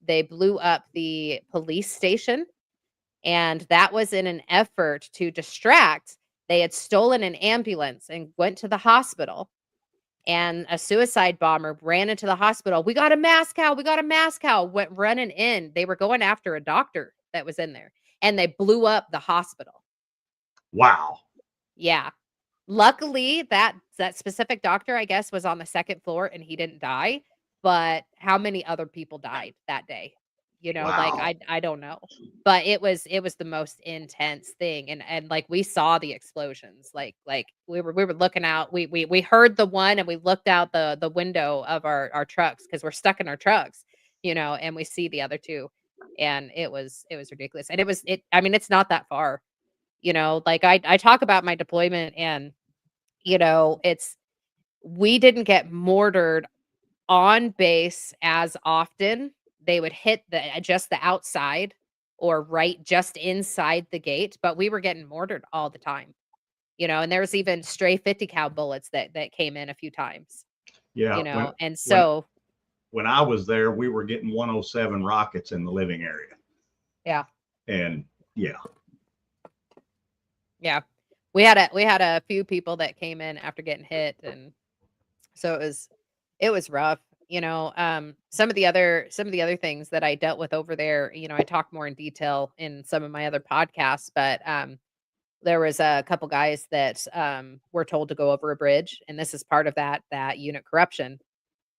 They blew up the police station, and that was in an effort to distract. They had stolen an ambulance and went to the hospital, and a suicide bomber ran into the hospital. We got a mass cow. We got a mass cow. Went running in. They were going after a doctor that was in there, and they blew up the hospital. Wow. Yeah. Luckily, that specific doctor, I guess, was on the 2nd floor and he didn't die. But how many other people died that day? Like Wow. I don't know. But it was the most intense thing. And like we saw the explosions. Like we were looking out. We heard the one and we looked out the window of our trucks because we're stuck in our trucks, and we see the other 2. And it was ridiculous. And I mean, it's not that far. Like I talk about my deployment, and we didn't get mortared on base as often. They would hit just the outside or right just inside the gate, but we were getting mortared all the time. And there was even stray 50 cal bullets that came in a few times. Yeah. And so when I was there, we were getting 107 rockets in the living area. yeah. And yeah. Yeah. We had a few people that came in after getting hit, and so it was rough. Some of the other things that I dealt with over there, I talk more in detail in some of my other podcasts, but there was a couple guys that were told to go over a bridge, and this is part of that unit corruption.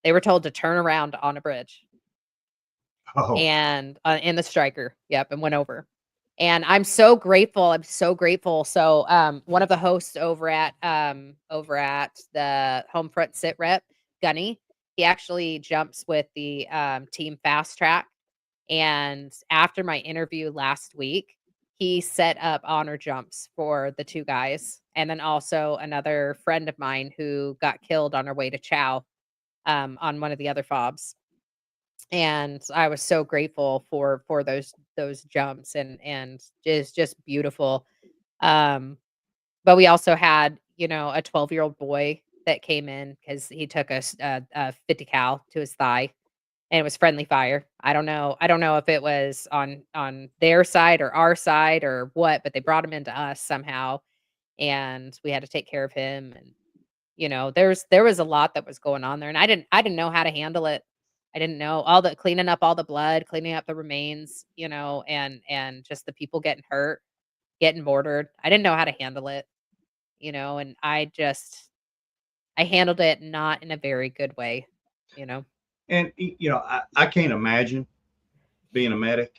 They were told to turn around on a bridge, Oh, and in the striker, yep, and went over. And I'm so grateful. I'm so grateful. So one of the hosts over at the home front sit rep, Gunny, he actually jumps with the team fast track. And after my interview last week, he set up honor jumps for the two guys. And then also another friend of mine who got killed on her way to Chow on one of the other fobs. And I was so grateful for those jumps and just beautiful. But we also had, a 12-year-old boy that came in because he took a 50 cal to his thigh, and it was friendly fire. I don't know if it was on their side or our side or what, but they brought him into us somehow, and we had to take care of him. And there was a lot that was going on there, and I didn't know how to handle it. I didn't know all the cleaning up all the blood, cleaning up the remains, and just the people getting hurt, getting mortared. I didn't know how to handle it, and I handled it not in a very good way, and I can't imagine being a medic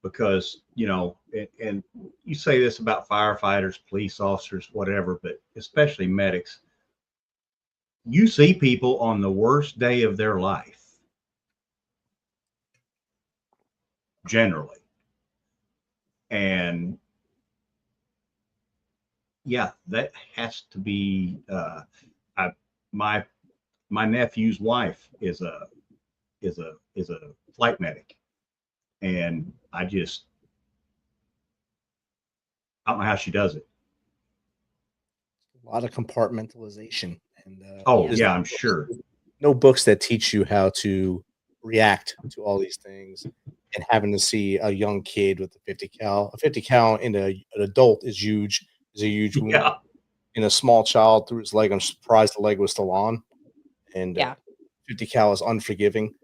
because, and you say this about firefighters, police officers, whatever, but especially medics. You see people on the worst day of their life, generally. And yeah, that has to be my nephew's wife is a flight medic, and I don't know how she does it. A lot of compartmentalization. And yeah, I'm sure. No books that teach you how to react to all these things, and having to see a young kid with a 50 cal. A 50 cal in an adult is huge. Is a huge wound. Yeah. In a small child through his leg, I'm surprised the leg was still on. And 50 cal is unforgiving.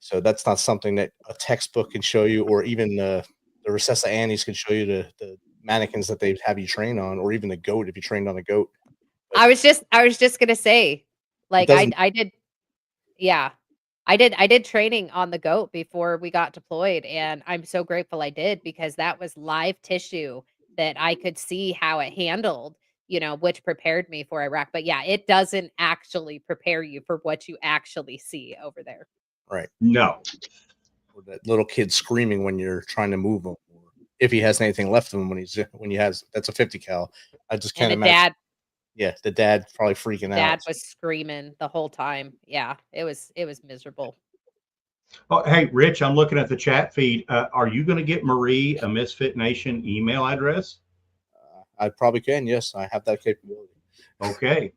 So that's not something that a textbook can show you, or even the Recessa Annies can show you the mannequins that they have you train on, or even the goat if you trained on a goat. But I was just gonna say, like I did, yeah. I did training on the goat before we got deployed, and I'm so grateful I did, because that was live tissue that I could see how it handled, which prepared me for Iraq. But yeah, it doesn't actually prepare you for what you actually see over there. right. No. Or that little kid screaming when you're trying to move him, or if he has anything left of him when he has, that's a 50 cal. I just can't And the imagine. dad Yeah, the dad probably freaking out. Dad was screaming the whole time. Yeah, it was miserable. Oh, hey, Rich, I'm looking at the chat feed. Are you going to get Marie a MisFitNation email address? I probably can. Yes, I have that capability. Okay.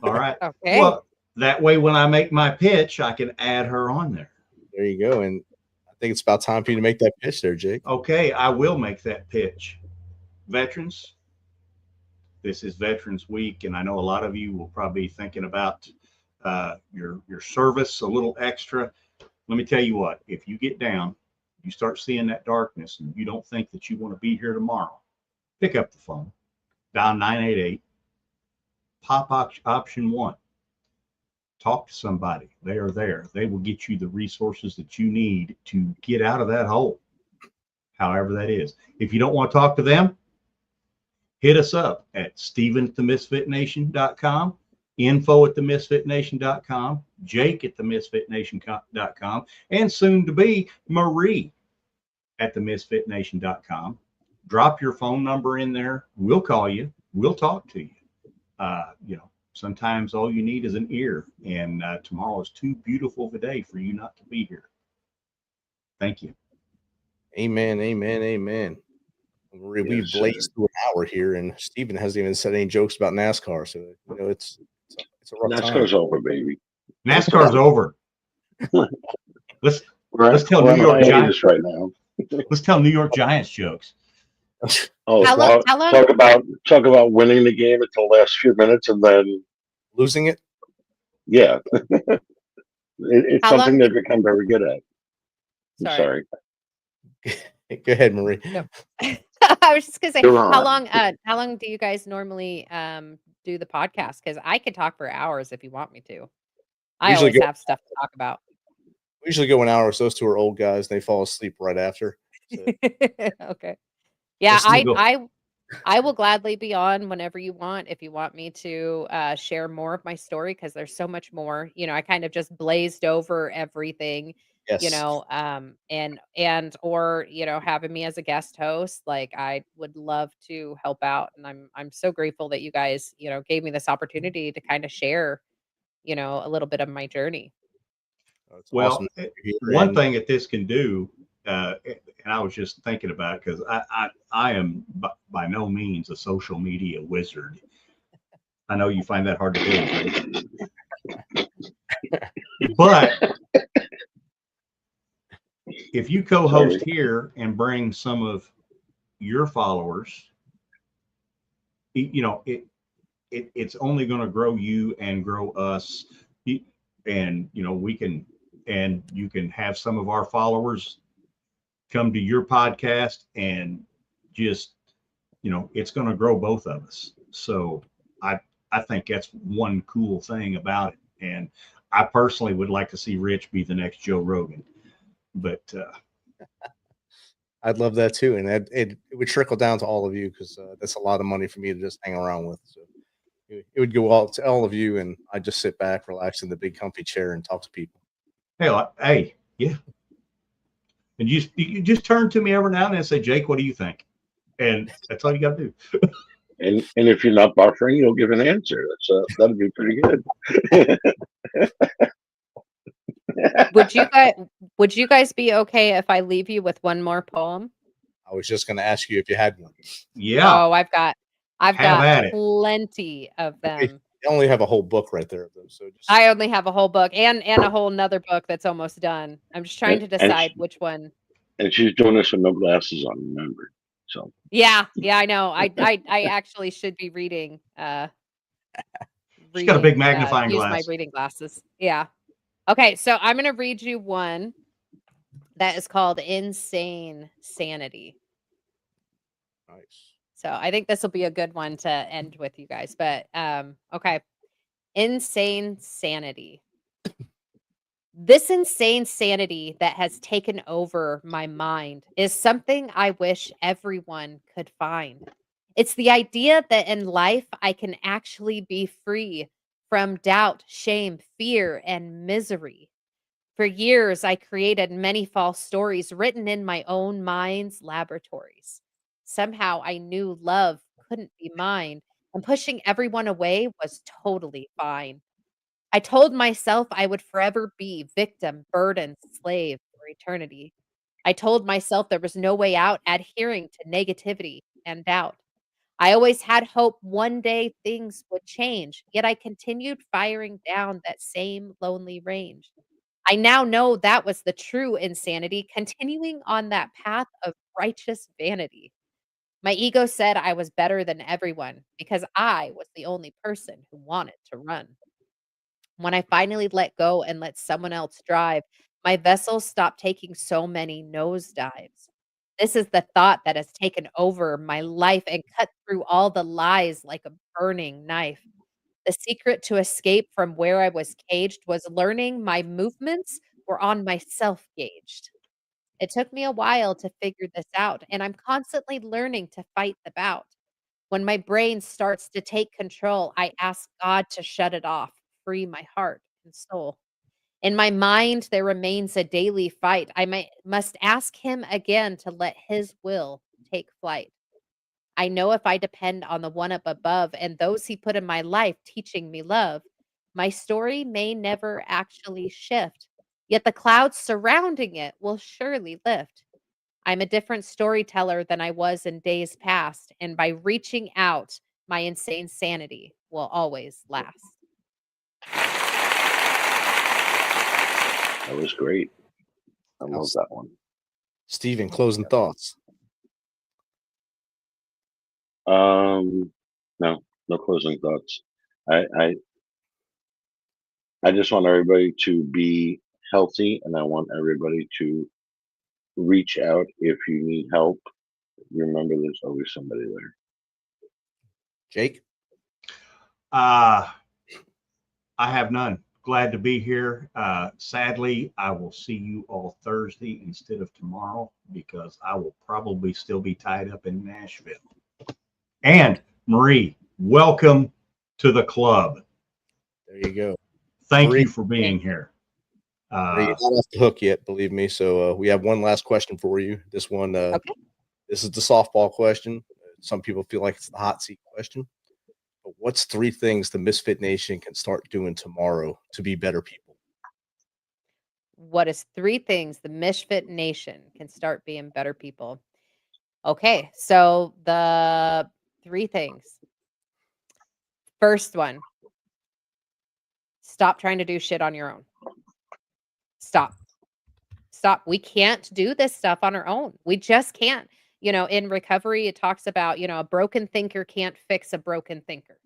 All right. Okay. Well, that way when I make my pitch, I can add her on there. There you go. And I think it's about time for you to make that pitch there, Jake. Okay, I will make that pitch. Veterans, this is Veterans Week, and I know a lot of you will probably be thinking about your service a little extra. Let me tell you what, if you get down, you start seeing that darkness, and you don't think that you want to be here tomorrow, pick up the phone, dial 988, pop option 1. Talk to somebody. They are there. They will get you the resources that you need to get out of that hole, however that is. If you don't want to talk to them, hit us up at steven@themisfitnation.com, info@themisfitnation.com, jake@themisfitnation.com, and soon to be Marie@themisfitnation.com. Drop your phone number in there. We'll call you. We'll talk to you. Sometimes all you need is an ear, and tomorrow is too beautiful of a day for you not to be here. Thank you. Amen. Amen. Amen. We Yes, blazed through an hour here, and Steven hasn't even said any jokes about NASCAR. So it's a rough NASCAR's time. over, baby. NASCAR's over. Let's tell We're New on York hiatus Giants. right now. Let's tell New York Giants jokes. Oh, How long- talk about winning the game at the last few minutes, and then Losing it. yeah, it's How something long- they've become very good at. I'm sorry. Go ahead, Marie. No. I was just gonna say, Go how on. long do you guys normally do the podcast? Because I could talk for hours if you want me to. We I usually always go have stuff to talk about. we usually go an hour, so those two are old guys, and they fall asleep right after. So Okay. Yeah, Let's go. I will gladly be on whenever you want if you want me to share more of my story because there's so much more. I kind of just blazed over everything, yes. and or having me as a guest host. Like I would love to help out, and I'm so grateful that you guys gave me this opportunity to kind of share a little bit of my journey. It's Well, awesome to have you here, one and thing that this can do, and I was just thinking about it because I am by no means a social media wizard. I know you find that hard to believe, right? But if you co-host Sorry. here and bring some of your followers, it's only going to grow you and grow us. And we can, and you can have some of our followers come to your podcast, and just it's going to grow both of us. So I think that's one cool thing about it. And I personally would like to see Rich be the next Joe Rogan, but I'd love that too. And it would trickle down to all of you because that's a lot of money for me to just hang around with. So it would go all to all of you, and I just sit back, relax in the big comfy chair, and talk to people. hey, yeah. And you just turn to me every now and then and say, Jake, what do you think? And that's all you got to do. And if you're not buffering, you'll give an answer. That'd be pretty good. Would you guys be okay if I leave you with one more poem? I was just going to ask you if you had one. Yeah. Oh, I've got Have at it. plenty of them. You only have a whole book right there of them, so just I only have a whole book and a whole nother book that's almost done. I'm just trying to And decide which one. And she's doing this with no glasses on, remember? So Yeah, I know. I actually should be reading. She's got a big magnifying use my glass. reading glasses. Yeah. Okay, so I'm gonna read you one that is called Insane Sanity. nice. So I think this will be a good one to end with you guys. But okay. Insane sanity. This insane sanity that has taken over my mind is something I wish everyone could find. It's the idea that in life I can actually be free from doubt, shame, fear, and misery. For years, I created many false stories written in my own mind's laboratories. Somehow I knew love couldn't be mine, and pushing everyone away was totally fine. I told myself I would forever be victim, burden, slave for eternity. I told myself there was no way out, adhering to negativity and doubt. I always had hope one day things would change, yet I continued firing down that same lonely range. I now know that was the true insanity, continuing on that path of righteous vanity. My ego said I was better than everyone because I was the only person who wanted to run. When I finally let go and let someone else drive, my vessel stopped taking so many nosedives. This is the thought that has taken over my life and cut through all the lies like a burning knife. The secret to escape from where I was caged was learning my movements were on myself gauged. It took me a while to figure this out, and I'm constantly learning to fight the bout. When my brain starts to take control, I ask God to shut it off, free my heart and soul. In my mind, there remains a daily fight. Must ask Him again to let His will take flight. I know if I depend on the one up above and those He put in my life teaching me love, my story may never actually shift, yet the clouds surrounding it will surely lift. I'm a different storyteller than I was in days past, and by reaching out, my insane sanity will always last. that was great. I love that one. Steven, closing thoughts. No closing thoughts. I just want everybody to be healthy, and I want everybody to reach out if you need help. remember there's always somebody there. Jake? I have none. Glad to be here. Sadly, I will see you all Thursday instead of tomorrow because I will probably still be tied up in Nashville. And Marie, welcome to the club. There you go. Thank Marie, you for being here. Marie, you're not off the hook yet, believe me. So we have one last question for you. This one, Okay. This is the softball question. Some people feel like it's the hot seat question. But what's 3 things the Misfit Nation can start doing tomorrow to be better people? What is 3 things the Misfit Nation can start being better people? Okay, so the 3 things. First one, stop trying to do shit on your own. Stop. We can't do this stuff on our own. We just can't. In recovery, it talks about, a broken thinker can't fix a broken thinker.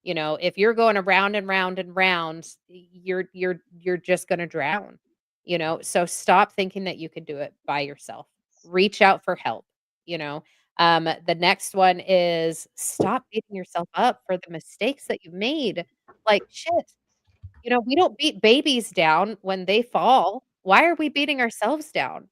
If you're going around and round and round, you're just going to drown. So stop thinking that you can do it by yourself. Reach out for help. The next one is stop beating yourself up for the mistakes that you made. Like shit. We don't beat babies down when they fall. Why are we beating ourselves down?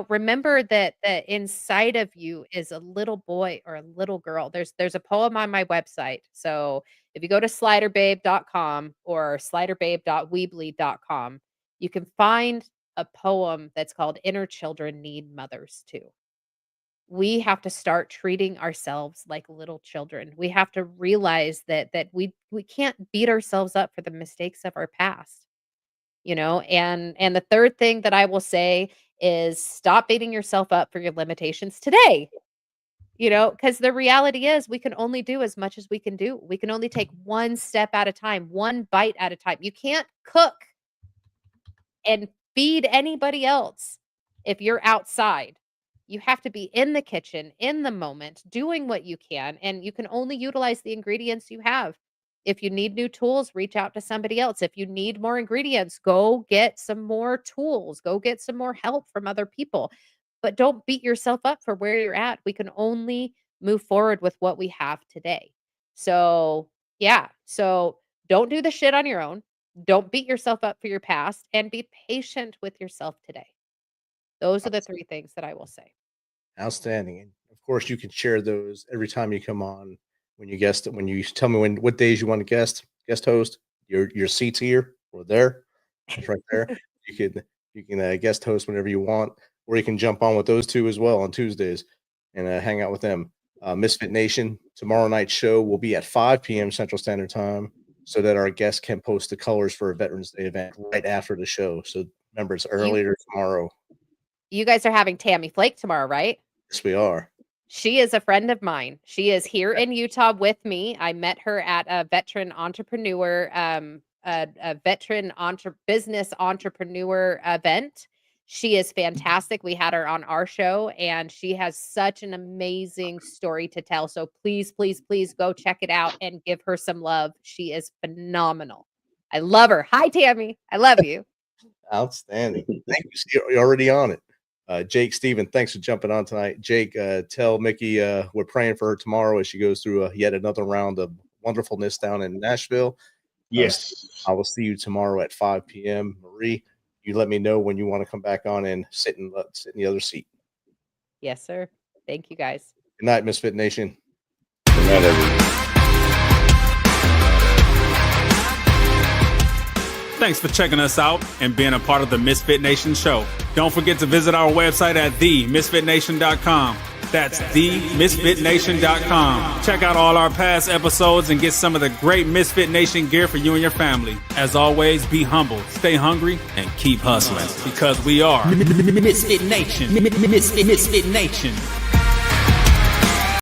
Remember that inside of you is a little boy or a little girl. There's a poem on my website. So if you go to sliderbabe.com or sliderbabe.weebly.com, you can find a poem that's called Inner Children Need Mothers Too. We have to start treating ourselves like little children. We have to realize that we can't beat ourselves up for the mistakes of our past. And the third thing that I will say is stop beating yourself up for your limitations today. Because the reality is we can only do as much as we can do. We can only take one step at a time, one bite at a time. You can't cook and feed anybody else if you're outside. You have to be in the kitchen, in the moment, doing what you can, and you can only utilize the ingredients you have. If you need new tools, reach out to somebody else. If you need more ingredients, go get some more tools. Go get some more help from other people. But don't beat yourself up for where you're at. We can only move forward with what we have today. So, yeah. So don't do the shit on your own. Don't beat yourself up for your past and be patient with yourself today. Those are the 3 things that I will say. Outstanding. And of course, you can share those every time you come on. When you tell me what days you want to guest host, your seat's here or there. It's right there. You can guest host whenever you want, or you can jump on with those 2 as well on Tuesdays and hang out with them. Misfit Nation, tomorrow night's show will be at 5 p.m. Central Standard Time so that our guests can post the colors for a Veterans Day event right after the show. So remember, it's earlier tomorrow. You guys are having Tammy Flake tomorrow, right? Yes, we are. She is a friend of mine. She is here in Utah with me. I met her at a veteran entrepreneur, business entrepreneur event. She is fantastic. We had her on our show, and she has such an amazing story to tell. So please, please, please go check it out and give her some love. She is phenomenal. I love her. Hi, Tammy. I love you. Outstanding. Thank you. You're already on it. Jake, Steven, thanks for jumping on tonight. Jake, tell Mickey we're praying for her tomorrow as she goes through yet another round of wonderfulness down in Nashville. Yes. I will see you tomorrow at 5 p.m. Marie, you let me know when you want to come back on and sit in the other seat. Yes, sir. Thank you, guys. Good night, Misfit Nation. Good night, everyone. Thanks for checking us out and being a part of the Misfit Nation show. Don't forget to visit our website at themisfitnation.com. That's themisfitnation.com. Check out all our past episodes and get some of the great Misfit Nation gear for you and your family. As always, be humble, stay hungry, and keep hustling because we are Misfit Nation. Misfit Nation.